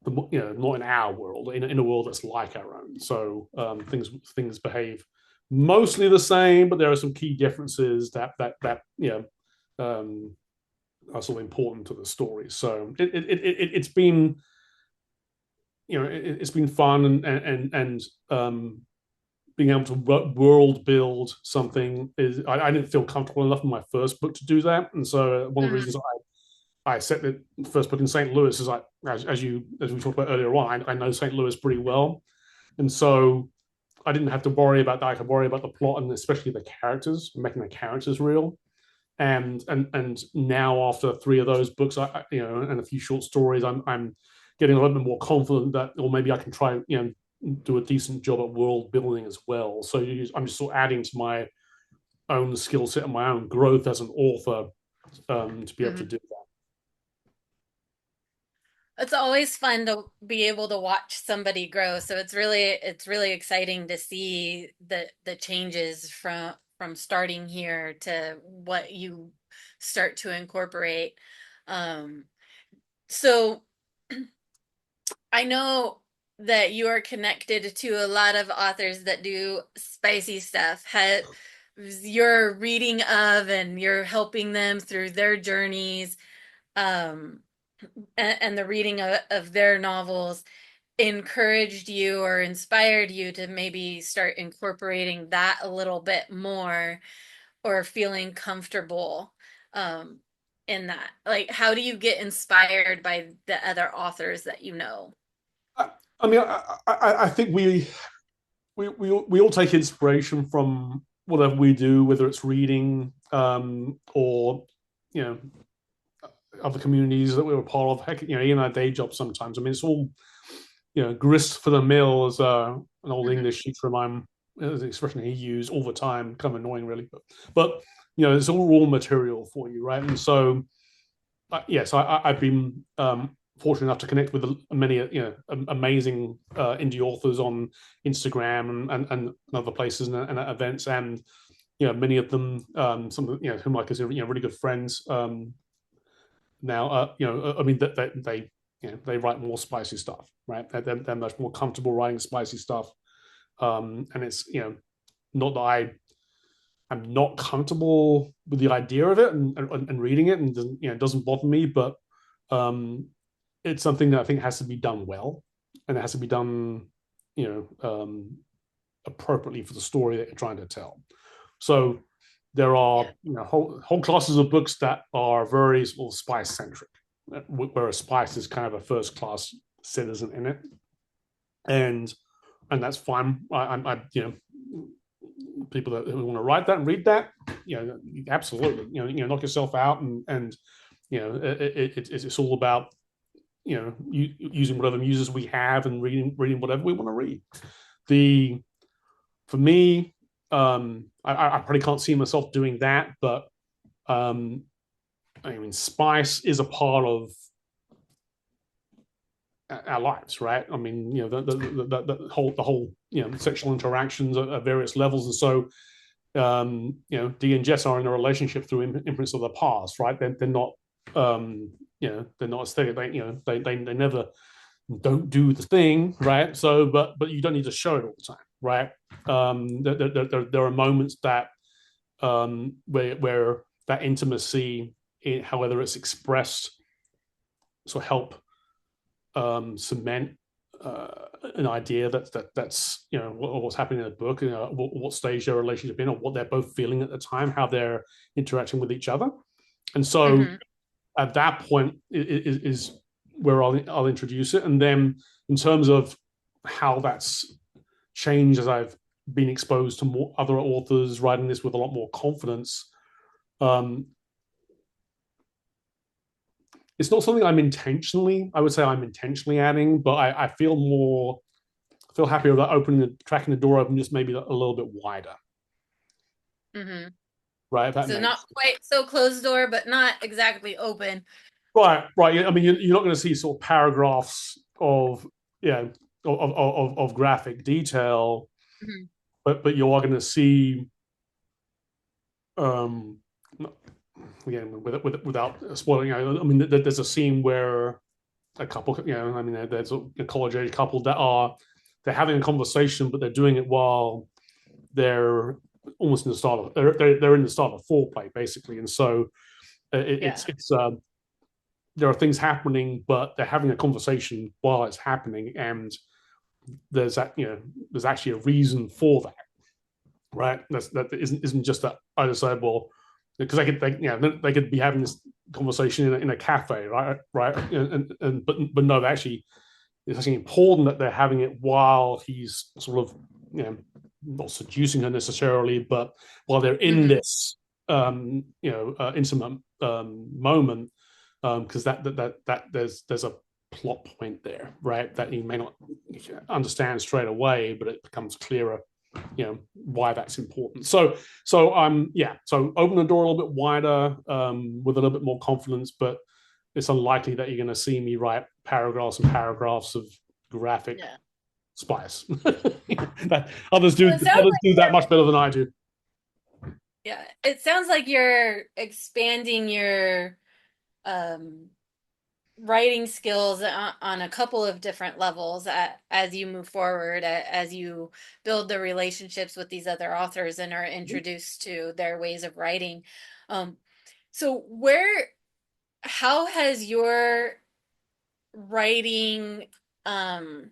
not in our world, in a world that's like our own. So things behave mostly the same, but there are some key differences that are sort of important to the story. So it's been it's been fun, and being able to world build something is I didn't feel comfortable enough in my first book to do that, and so one of the Mhm. reasons I set the first book in St. Louis is like as we talked about earlier on, I know St. Louis pretty well, and so I didn't have to worry about that. I could worry about the plot and especially the characters, making the characters real. And now after three of those books, and a few short stories, I'm getting a little bit more confident that, or maybe I can try, do a decent job at world building as well. So I'm just sort of adding to my own skill set and my own growth as an author, to be able to Mhm. do that. It's always fun to be able to watch somebody grow. So it's really exciting to see the changes from starting here to what you start to incorporate. Um, so I know. that you are connected to a lot of authors that do spicy stuff. You're reading of and you're helping them through their journeys, um, and the reading of their novels encouraged you or inspired you to maybe start incorporating that a little bit more or feeling comfortable um, in that? Like, how do you get inspired by the other authors that you know? I, I mean, I think we all take inspiration from whatever we do, whether it's reading or you know other communities that we were part of. Heck, even our day job sometimes. I mean, it's all grist for the mill, as an old Mm-hmm. English teacher of mine, the expression he used all the time, kind of annoying, really. But it's all raw material for you, right? And so, yes, I've been fortunate enough to connect with many, amazing indie authors on Instagram and other places and events, and many of them, some of whom I consider really good friends. Now, I mean that they they write more spicy stuff, right? They're much more comfortable writing spicy stuff, and it's not that I'm not comfortable with the idea of it and reading it, and it doesn't bother me, but um, it's something that I think has to be done well, and it has to be done appropriately for the story that you're trying to tell. So there are Yeah. whole classes of books that are very sort of spice centric, where a spice is kind of a first class citizen in it, and that's fine. I people that who want to write that and read that, absolutely, knock yourself out, and it's all about using whatever muses we have and reading whatever we want to read. The For me, I probably can't see myself doing that, but um, I mean, spice is a part of our lives, right? I mean, the whole sexual interactions at various levels, and so Dee and Jess are in a relationship through imprints of the past, right? They're not they're not aesthetic. They never don't do the thing, right? So, but you don't need to show it all the time, right? There are moments that where that intimacy, however it's expressed, so help cement an idea that's what's happening in the book, what stage their relationship in, or what they're both feeling at the time, how they're interacting with each other, and so Mm-hmm. at that point is where I'll introduce it, and then in terms of how that's changed as I've been exposed to more other authors writing this with a lot more confidence. Um, it's not something I would say I'm intentionally adding, but I feel happier about cracking the door open just maybe a little bit wider, Mm-hmm. right? If that So not makes quite so closed door, but not exactly open. right. I mean, you're not going to see sort of paragraphs of yeah of graphic detail, Mm-hmm. but you are going to see um again without spoiling. I mean, there's a scene where a couple, I mean, there's a college age couple that they're having a conversation, but they're doing it while they're almost in the start of they're in the start of foreplay basically, and so Yeah. it's there are things happening, but they're having a conversation while it's happening, and there's that there's actually a reason for that, right? That isn't just that I decide, well, because they could be having this conversation in a cafe, right, but no, actually it's actually important that they're having it while he's sort of not seducing her necessarily, but while they're in Mm-hmm. this intimate moment, because that there's a plot point there, right, that you may not understand straight away, but it becomes clearer why that's important. So open the door a little bit wider, with a little bit more confidence, but it's unlikely that you're going to see me write paragraphs and paragraphs of graphic Yeah. spice. That others Well, do it sounds others like do that much better than I do. yeah, it sounds like you're expanding your um writing skills on a couple of different levels as you move forward, as you build the relationships with these other authors and are introduced to their ways of writing. Um, so how has your writing, um,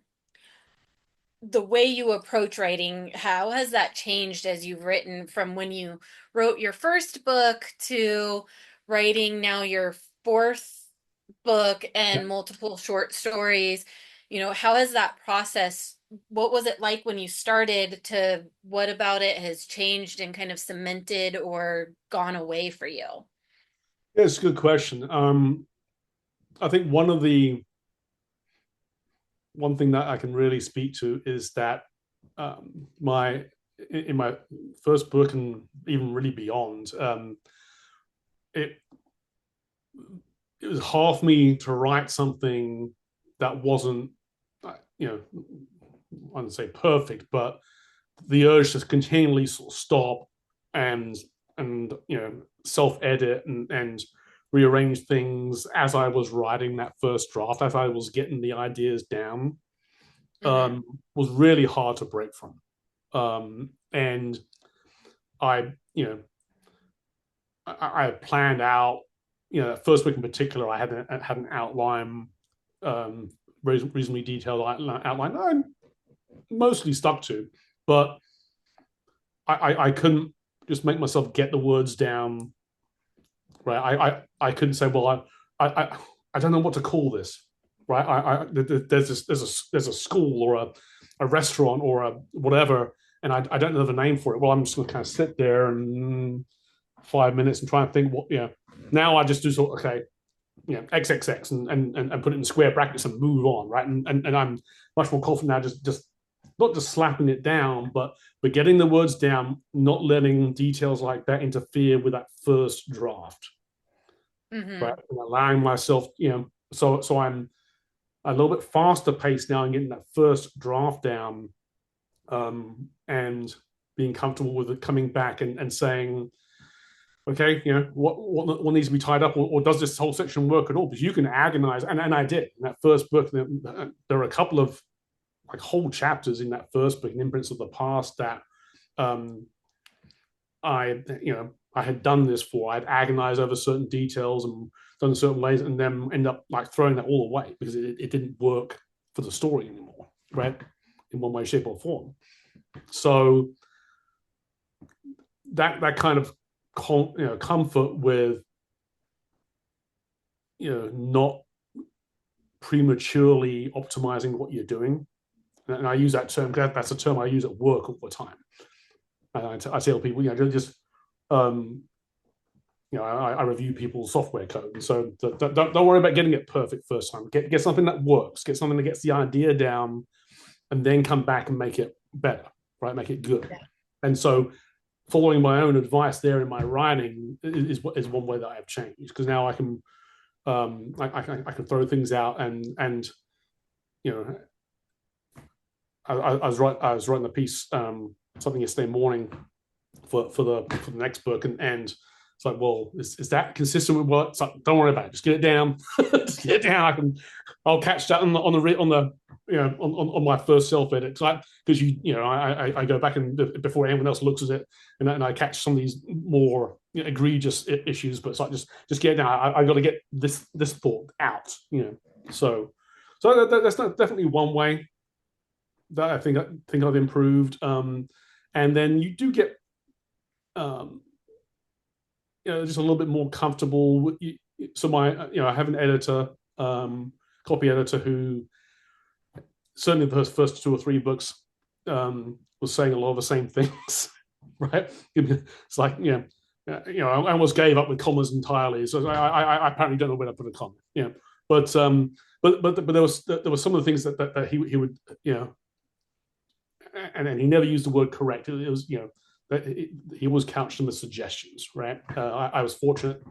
the way you approach writing, how has that changed as you've written from when you wrote your first book to writing now your fourth book Yeah. and multiple short stories? How has that process, what was it like when you started to what about it has changed and kind of cemented or gone away for you? Yeah, it's a good question. I think one thing that I can really speak to is that my in my first book and even really beyond, it it was hard for me to write something that wasn't, you know, I wouldn't say perfect, but the urge to continually sort of stop and self edit and rearrange things as I was writing that first draft, as I was getting the ideas down, Mm-hmm. was really hard to break from. And I, I planned out, that first book in particular, had an outline, um, reasonably detailed outline that I mostly stuck to, but I couldn't just make myself get the words down. Right, I couldn't say, well, I don't know what to call this. Right, there's a school or a restaurant or a whatever, and I don't know the name for it. Well, I'm just going to kind of sit there and 5 minutes and try and think what. Now I just do sort of, okay, XXX and put it in square brackets and move on, right? And I'm much more confident now, just not just slapping it down, but getting the words down, not letting details like that interfere with that first draft, right? Mm-hmm. And allowing myself, so I'm a little bit faster paced now and getting that first draft down, and being comfortable with it coming back and saying, okay, what needs to be tied up, or does this whole section work at all? Because you can agonize, and I did in that first book. There are a couple of like whole chapters in that first book, in Imprints of the Past, that um, I had done this for. I'd agonized over certain details and done certain ways, and then end up like throwing that all away because it didn't work for the story anymore, right? In one way, shape, or form. So that kind of comfort with not prematurely optimizing what you're doing. And I use that term because that's a term I use at work all the time. And I tell people, just um, I review people's software code. And so don't worry about getting it perfect first time. Get something that works. Get something that gets the idea down, and then come back and make it better, right? Make it good. And so following my own advice there in my writing is one way that I have changed, because now I can I can throw things out and you know I was writing a piece, something yesterday morning for the next book, and it's like, well, is that consistent with what? It's like, don't worry about it, just get it down. Just get it down. I'll catch that on the on my first self edit, because I go back and before anyone else looks at it, and I catch some of these more egregious issues, but it's like, just get it down. I got to get this thought out, so that's definitely one way that I think I've improved. And then you do get um, just a little bit more comfortable. So I have an editor, copy editor, who certainly the first two or three books was saying a lot of the same things, right? It's like, I almost gave up with commas entirely. So I apparently don't know where to put a comma, but there was some of the things that he would, and he never used the word correct. It was, he was couched in the suggestions, right? I was fortunate.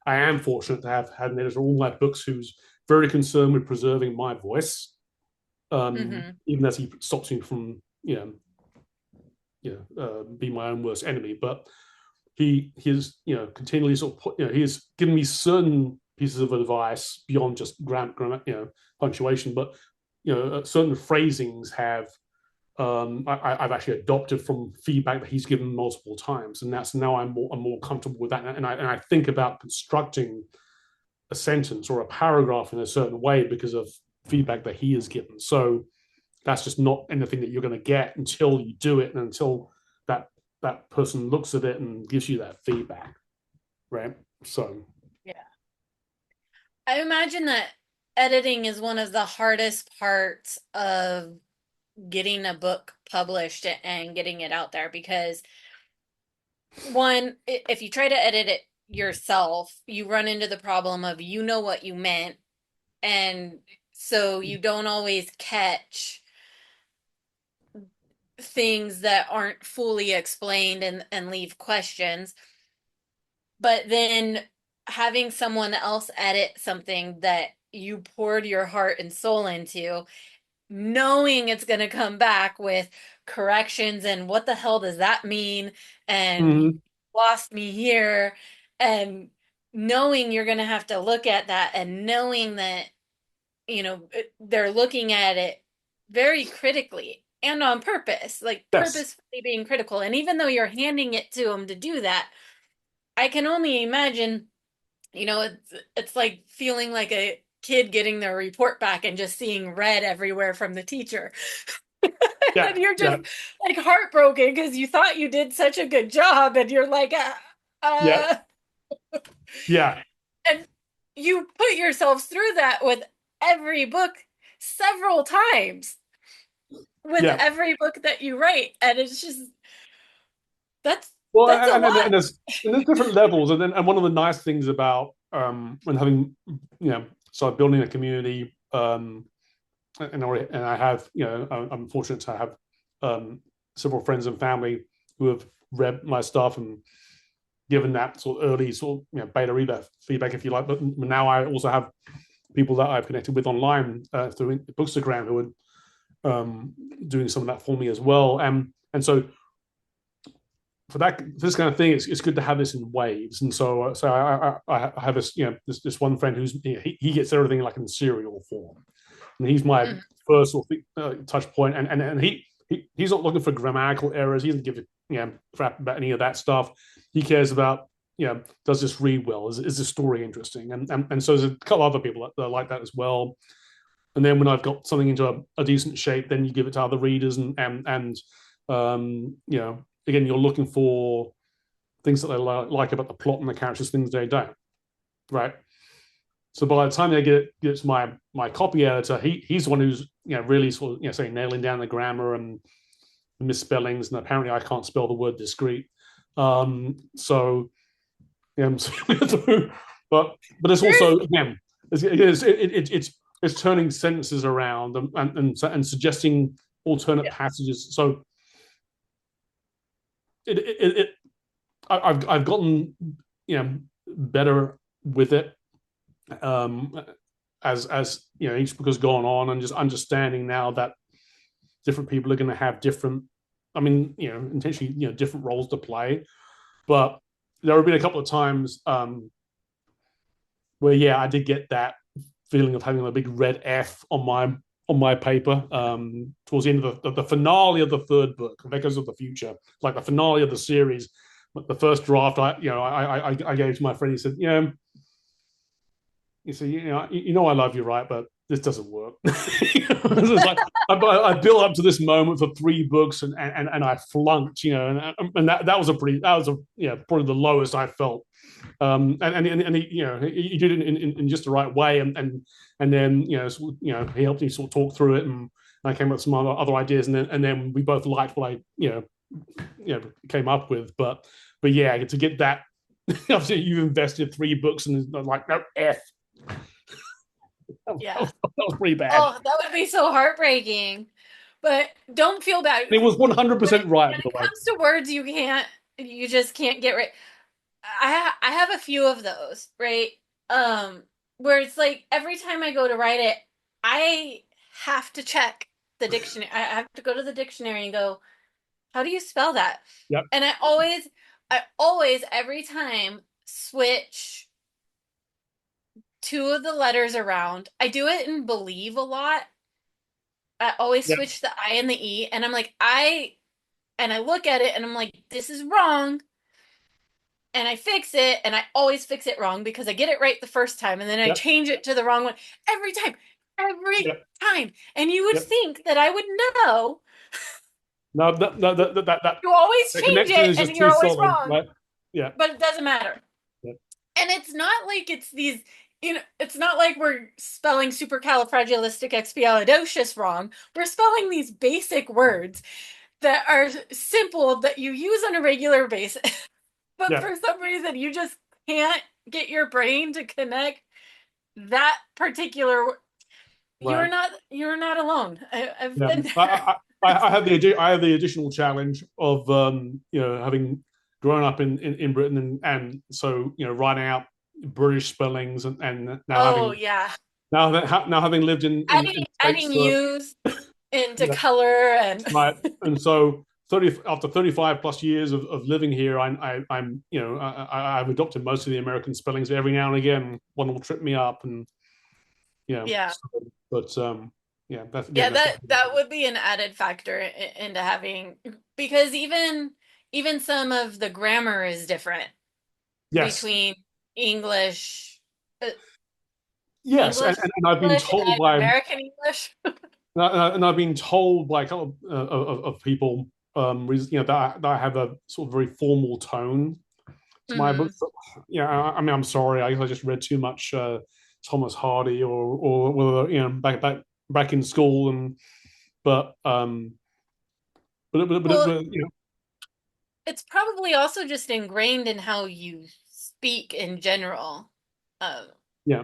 I am fortunate to have had an editor all my books who's very concerned with preserving my voice, Mm-hmm. even as he stops me from, be my own worst enemy. But he is, continually sort of he has given me certain pieces of advice beyond just punctuation, but certain phrasings have I've actually adopted from feedback that he's given multiple times, and that's now I'm more comfortable with that, and I think about constructing a sentence or a paragraph in a certain way because of feedback that he has given. So that's just not anything that you're going to get until you do it and until that that person looks at it and gives you that feedback, right? So Yeah. I imagine that editing is one of the hardest parts of getting a book published and getting it out there because one, if you try to edit it yourself, you run into the problem of you know what you meant, and so you don't always catch things that aren't fully explained and leave questions. But then having someone else edit something that you poured your heart and soul into, knowing it's going to come back with corrections and what the hell does that mean? And you mm-hmm. lost me here. And knowing you're going to have to look at that and knowing that, they're looking at it very critically and on purpose, like Yes, purposefully being critical. And even though you're handing it to them to do that, I can only imagine, it's like feeling like a kid getting their report back and just seeing red everywhere from the teacher. yeah, And you're yeah, just like heartbroken because you thought you did such a good job and you're like, yeah, uh, yeah, and you put yourself through that with every book several times with yeah. every book that you write. And it's just, that's, Well, that's a lot. and there's different levels, and one of the nice things about when having started building a community, and I have I'm fortunate to have several friends and family who have read my stuff and given that sort of early sort of beta reader feedback, if you like. But now I also have people that I've connected with online through Bookstagram who are doing some of that for me as well, and so for this kind of thing, it's good to have this in waves. And so I have this this one friend who's he gets everything like in serial form, and he's my Mhm. first sort of touch point. And he's not looking for grammatical errors. He doesn't give a crap about any of that stuff. He cares about does this read well? Is the story interesting? And so there's a couple other people that are like that as well. And then when I've got something into a decent shape, then you give it to other readers, and again, you're looking for things that they like about the plot and the characters, things they don't, right? So by the time they get to my copy editor, he's the one who's really sort of say nailing down the grammar and the misspellings, and apparently I can't spell the word discreet. So yeah, but it's also again it's turning sentences around and suggesting alternate Yeah. passages. So it I've gotten better with it as each book has gone on, and just understanding now that different people are going to have different, I mean, intentionally different roles to play. But there have been a couple of times where I did get that feeling of having a big red F on my paper towards the end of the finale of the third book, Echoes of the Future, like the finale of the series. The first draft, I gave to my friend. He said, you say, I love you, right? But this doesn't work. It's like I built up to this moment for three books, and I flunked, and that was probably the lowest I felt. And he did it in just the right way, and then he helped me sort of talk through it, and I came up with some other ideas, and then we both liked what I came up with, but yeah, to get that. Obviously, you've invested three books and like no F. Yeah. That was pretty bad. Oh, that would be so heartbreaking. But don't feel bad. It was When 100% right, when by it the way. comes to words you just can't get right. I have a few of those, right? Um, where it's like every time I go to write it, I have to check the dictionary. I have to go to the dictionary and go, how do you spell that? Yep. And I always every time switch two of the letters around. I do it in believe a lot. I always Yeah. switch the I and the E, and I'm like, I look at it and I'm like, this is wrong. And I fix it, and I always fix it wrong because I get it right the first time, and then I Yeah. change it to the wrong one every time, every Yeah. time. And you would Yeah. think that I would know. No, that You always the change connection it, is and just you're too always solid, wrong, right? Yeah. but it doesn't matter. Yeah. And it's not like it's these, it's not like we're spelling supercalifragilisticexpialidocious wrong. We're spelling these basic words that are simple that you use on a regular basis. But Yeah. for some reason, you just can't get your brain to connect that particular. Right. You're not alone. I've Yeah. been there. I have I have the additional challenge of having grown up in Britain and so writing out British spellings and Oh yeah, now having lived in adding States for U's into yeah, color and right. And so 30 after 35 plus years of living here, I'm I've adopted most of the American spellings. Every now and again one will trip me up, and yeah, so, but yeah, that's yeah. again that's That would be an added factor into having, because even some of the grammar is different yes. between English, uh, Yes, English and I've been English told and by American English. and I've been told by a couple of people, that I have a sort of very formal tone to my Hmm. books. Yeah, I mean, I'm sorry, I guess I just read too much Thomas Hardy or back in school, and but Well, but it's probably also just ingrained in how you speak in general. Um, yeah,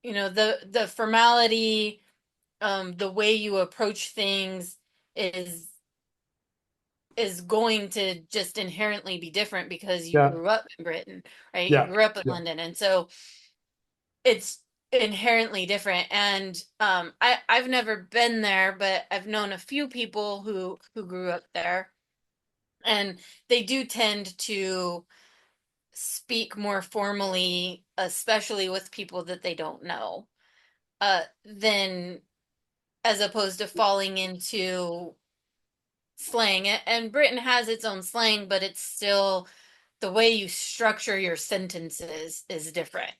the formality, the way you approach things is is going to just inherently be different because you yeah, grew up in Britain, right? You yeah, grew up in yeah, London, and so it's inherently different. And I've never been there, but I've known a few people who grew up there, and they do tend to speak more formally, especially with people that they don't know, than as opposed to falling into slang. And Britain has its own slang, but it's still the way you structure your sentences is different.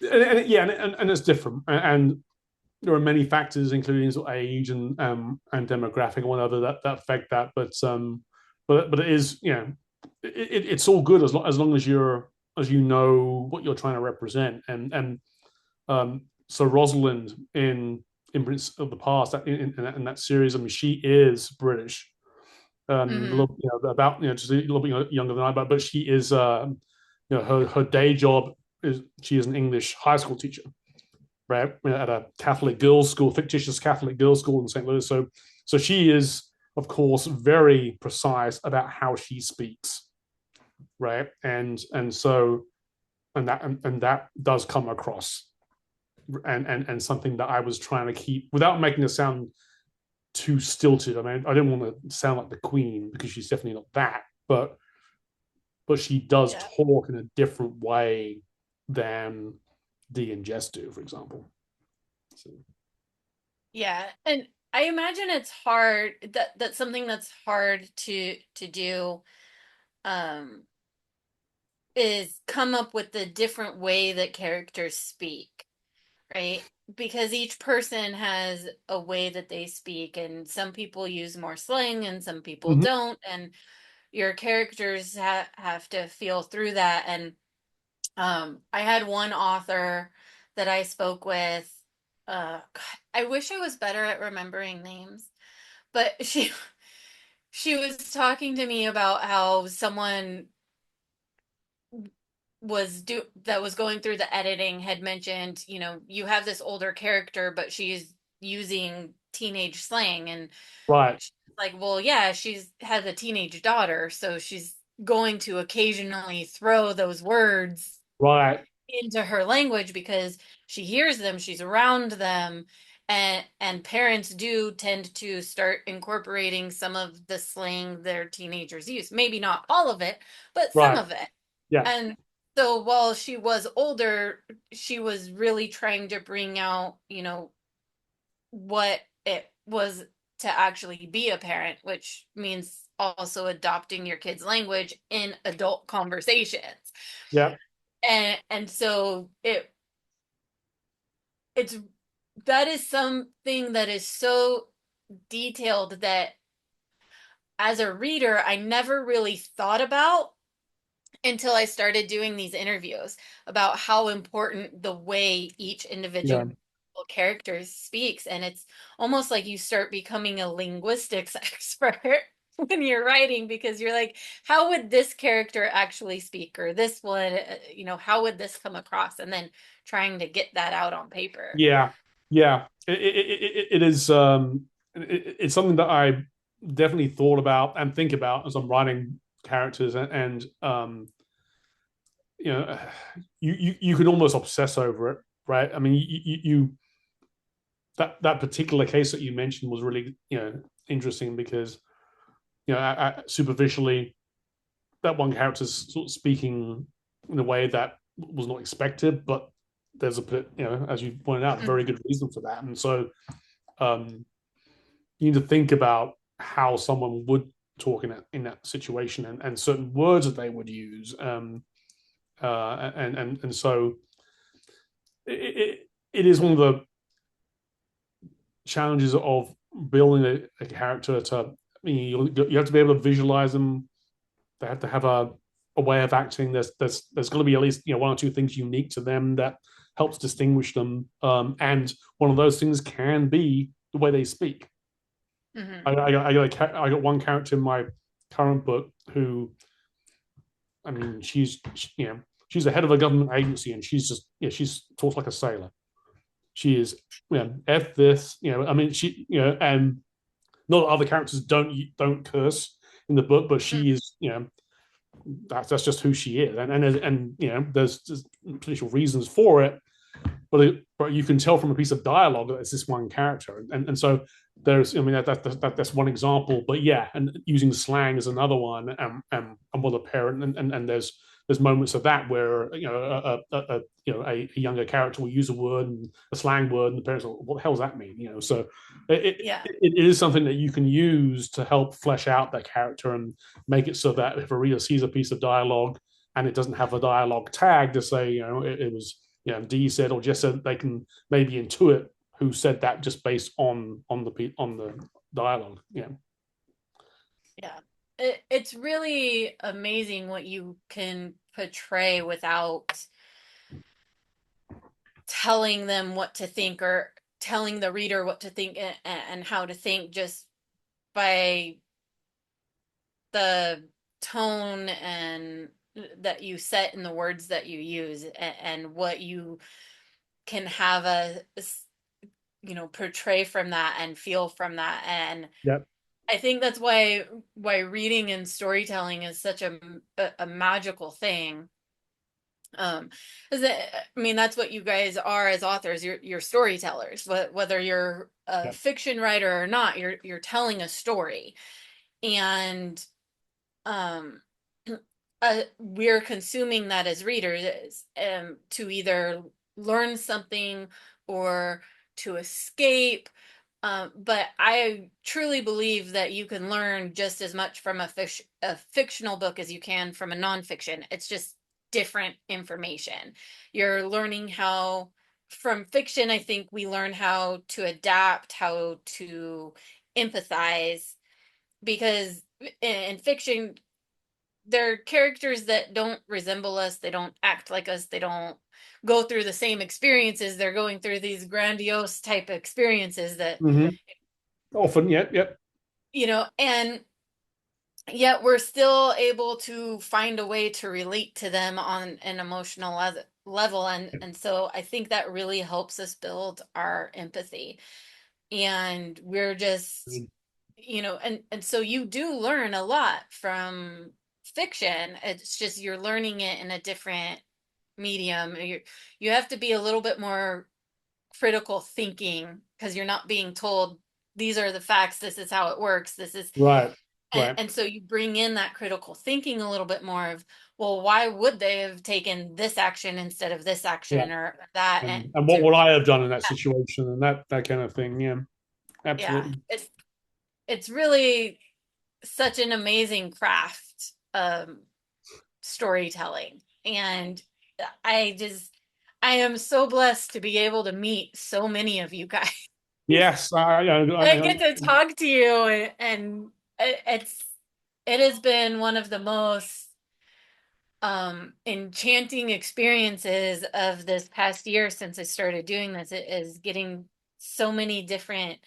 yeah, and it's different, and there are many factors, including sort of age and demographic and whatever that affect that. But it is it's all good as long as as you know what you're trying to represent. So Rosalind in Imprints of the Past in that series, I mean, she is British, a Hmm. little, about just a little bit younger than I, but she is her day job is she is an English high school teacher, right, at a Catholic girls' school, fictitious Catholic girls' school in St. Louis. So she is, of course, very precise about how she speaks, right, and that does come across, and something that I was trying to keep without making it sound too stilted. I mean, I didn't want to sound like the Queen because she's definitely not that, but she does Yeah. talk in a different way than Dee and Jess do, for example. So, Yeah. And I imagine it's hard, that's something that's hard to do, um is come up with a different way that characters speak, right? Because each person has a way that they speak, and some people use more slang and some people mhm. don't, and your characters have to feel through that. And I had one author that I spoke with. God, I wish I was better at remembering names, but she was talking to me about how someone that was going through the editing had mentioned, you have this older character, but she's using teenage slang. And Right, she's like, well, yeah, she's has a teenage daughter, so she's going to occasionally throw those words right, into her language because she hears them, she's around them. And parents do tend to start incorporating some of the slang their teenagers use. Maybe not all of it, but some right. of it. Yeah, And So while she was older, she was really trying to bring out, what it was to actually be a parent, which means also adopting your kid's language in adult conversations. Yeah, And so it's that is something that is so detailed that as a reader I never really thought about until I started doing these interviews about how important the way each yeah, individual character speaks. And it's almost like you start becoming a linguistics expert when you're writing, because you're like, how would this character actually speak? Or this one, how would this come across? And then trying to get that out on paper. yeah, yeah. It is. It's something that I definitely thought about and think about as I'm writing characters, and you know, you can almost obsess over it, right? I mean, you that particular case that you mentioned was really interesting because superficially that one character's sort of speaking in a way that was not expected, but there's as you pointed out, a very good reason for that. And so um, you need to think about how someone would talk in that situation, and certain words that they would use. And so it is one of the challenges of building a character to. I mean, you have to be able to visualize them. They have to have a way of acting. There's going to be at least one or two things unique to them that helps distinguish them. And one of those things can be the way they speak. Mm-hmm. I got one character in my current book who, I mean, she's the head of a government agency, and she's just she's talks like a sailor. She is f this, I mean, and not other characters don't curse in the book, but she is, that's just who she is, and there's potential reasons for it, but you can tell from a piece of dialogue that it's this one character, and so there's, I mean, that's one example, but yeah, and using slang is another one, and with a parent, and there's moments of that where a younger character will use a word and a slang word, and the parents will, what the hell does that mean? So Yeah. it is something that you can use to help flesh out that character and make it so that if a reader sees a piece of dialogue and it doesn't have a dialogue tag to say, it was, D said or just said, they can maybe intuit who said that just based on the dialogue. Yeah. Yeah. It's really amazing what you can portray without telling them what to think, or telling the reader what to think and how to think, just by the tone and that you set in the words that you use, and what you can have portray from that and feel from that. And Yep. I think that's why reading and storytelling is such a magical thing. Um, is that, I mean, that's what you guys are as authors. You're storytellers. Whether you're a Yep. fiction writer or not, you're telling a story. And um, we're consuming that as readers, to either learn something or to escape. But I truly believe that you can learn just as much from a fictional book as you can from a nonfiction. It's just different information. You're learning how, from fiction, I think we learn how to adapt, how to empathize, because in fiction, they're characters that don't resemble us, they don't act like us, they don't go through the same experiences. They're going through these grandiose type experiences that, Mm-hmm. Often, yep. and yet we're still able to find a way to relate to them on an emotional level. And so I think that really helps us build our empathy. And we're just, and so you do learn a lot from fiction. It's just you're learning it in a different medium. You have to be a little bit more critical thinking, because you're not being told these are the facts, this is how it works, this is, Right. Right. And so you bring in that critical thinking a little bit more of, well, why would they have taken this action instead of this Yeah. action or that? And And what to, would I have done in that situation, and that kind of thing. Yeah, yeah, absolutely. it's really such an amazing craft, storytelling. And I just, I am so blessed to be able to meet so many of you guys. Yes, I get to talk to you, and it's it has been one of the most enchanting experiences of this past year since I started doing this. It is getting so many different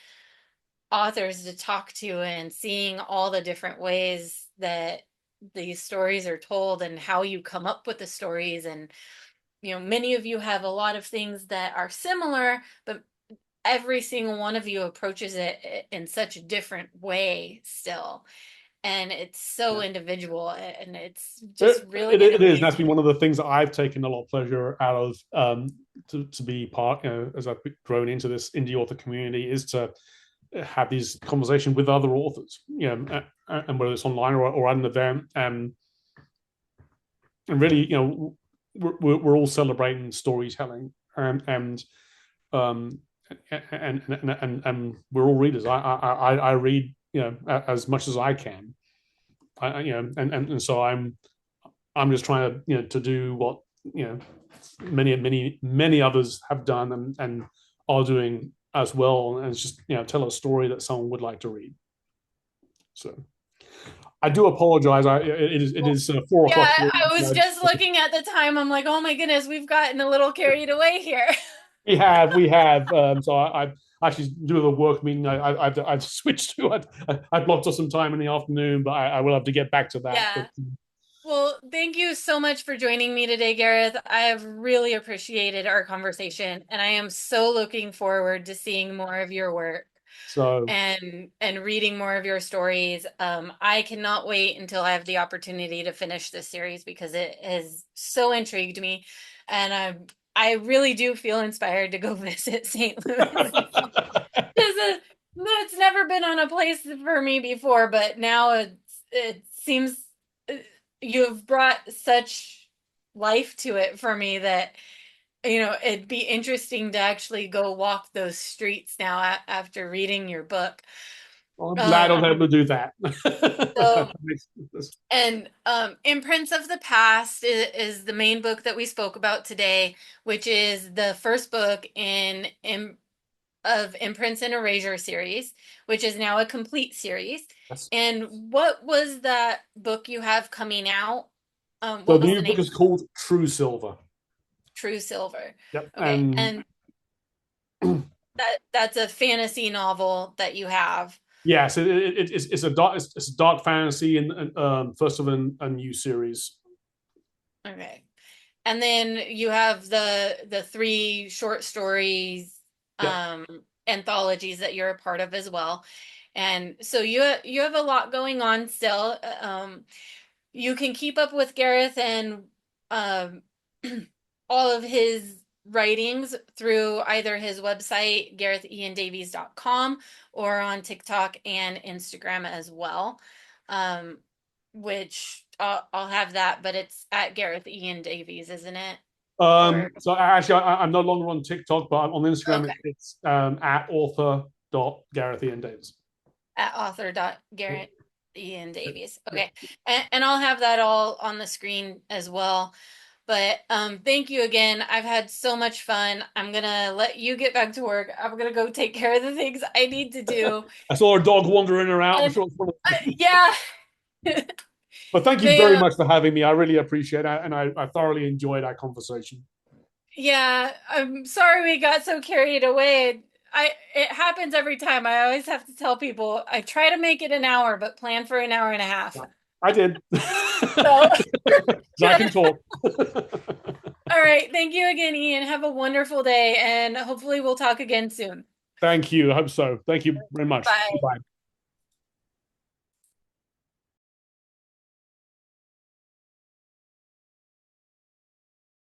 authors to talk to and seeing all the different ways that these stories are told and how you come up with the stories. And many of you have a lot of things that are similar, but every single one of you approaches it in such a different way still, and it's so yeah. individual, and it's just It, really an it is, and that's been amazing. one of the things that I've taken a lot of pleasure out of, to be part, as I've grown into this indie author community, is to have these conversations with other authors, and whether it's online or at an event, and really, we're all celebrating storytelling, and um, and we're all readers. I read, as much as I can, and so I'm just trying to, to do what, many others have done, and are doing as well, and it's just, tell a story that someone would like to read. So I do apologize. It is 4 o'clock Yeah, here. I was just looking at the time. I'm like, oh my goodness, we've gotten a little carried away here. We have. So I actually do the work meeting. I've switched to. I blocked off some time in the afternoon, but I will have to get back to that. But Yeah. Well, thank you so much for joining me today, Gareth. I have really appreciated our conversation, and I am so looking forward to seeing more of your work so and reading more of your stories. I cannot wait until I have the opportunity to finish this series because it has so intrigued me, and I really do feel inspired to go visit St. Louis. It's never been on a place for me before, but now it seems uh, you've brought such life to it for me that it'd be interesting to actually go walk those streets now after reading your book. I'm glad I was Um, able to do that. so and Imprints of the Past is the main book that we spoke about today, which is the first book of Imprints and Erasure series, which is now a complete series. Yes. And what was that book you have coming out? So What the was new the book name? is called True Silver. True Silver. Yep. Okay, And and that's a fantasy novel that you have. yes, it's a dark fantasy, and first of a new series. Okay, and then you have the three short stories Yep. um, anthologies that you're a part of as well. And so you have a lot going on still. You can keep up with Gareth and um, all of his writings through either his website, garethiandavies.com, or on TikTok and Instagram as well, which I'll have that, but it's at Gareth Ian Davies, isn't it? Or So actually, I'm no longer on TikTok, but on Instagram okay, it's at author.GarethIanDavis. at author.gareth Ian Davies. Yeah. Okay, and I'll have that all on the screen as well. But thank you again. I've had so much fun. I'm gonna let you get back to work. I'm gonna go take care of the things I need to do. I saw a dog wandering around. I'm And sure it's one of yeah, But thank you they very much for having me. I really appreciate it, and I thoroughly enjoyed our conversation. yeah, I'm sorry we got so carried away. It happens every time. I always have to tell people I try to make it an hour, but plan for an hour and a half. Yeah, I did. So I can talk. all right, thank you again, Ian. Have a wonderful day, and hopefully we'll talk again soon. Thank you. I hope so. Thank you very much. Bye. Goodbye.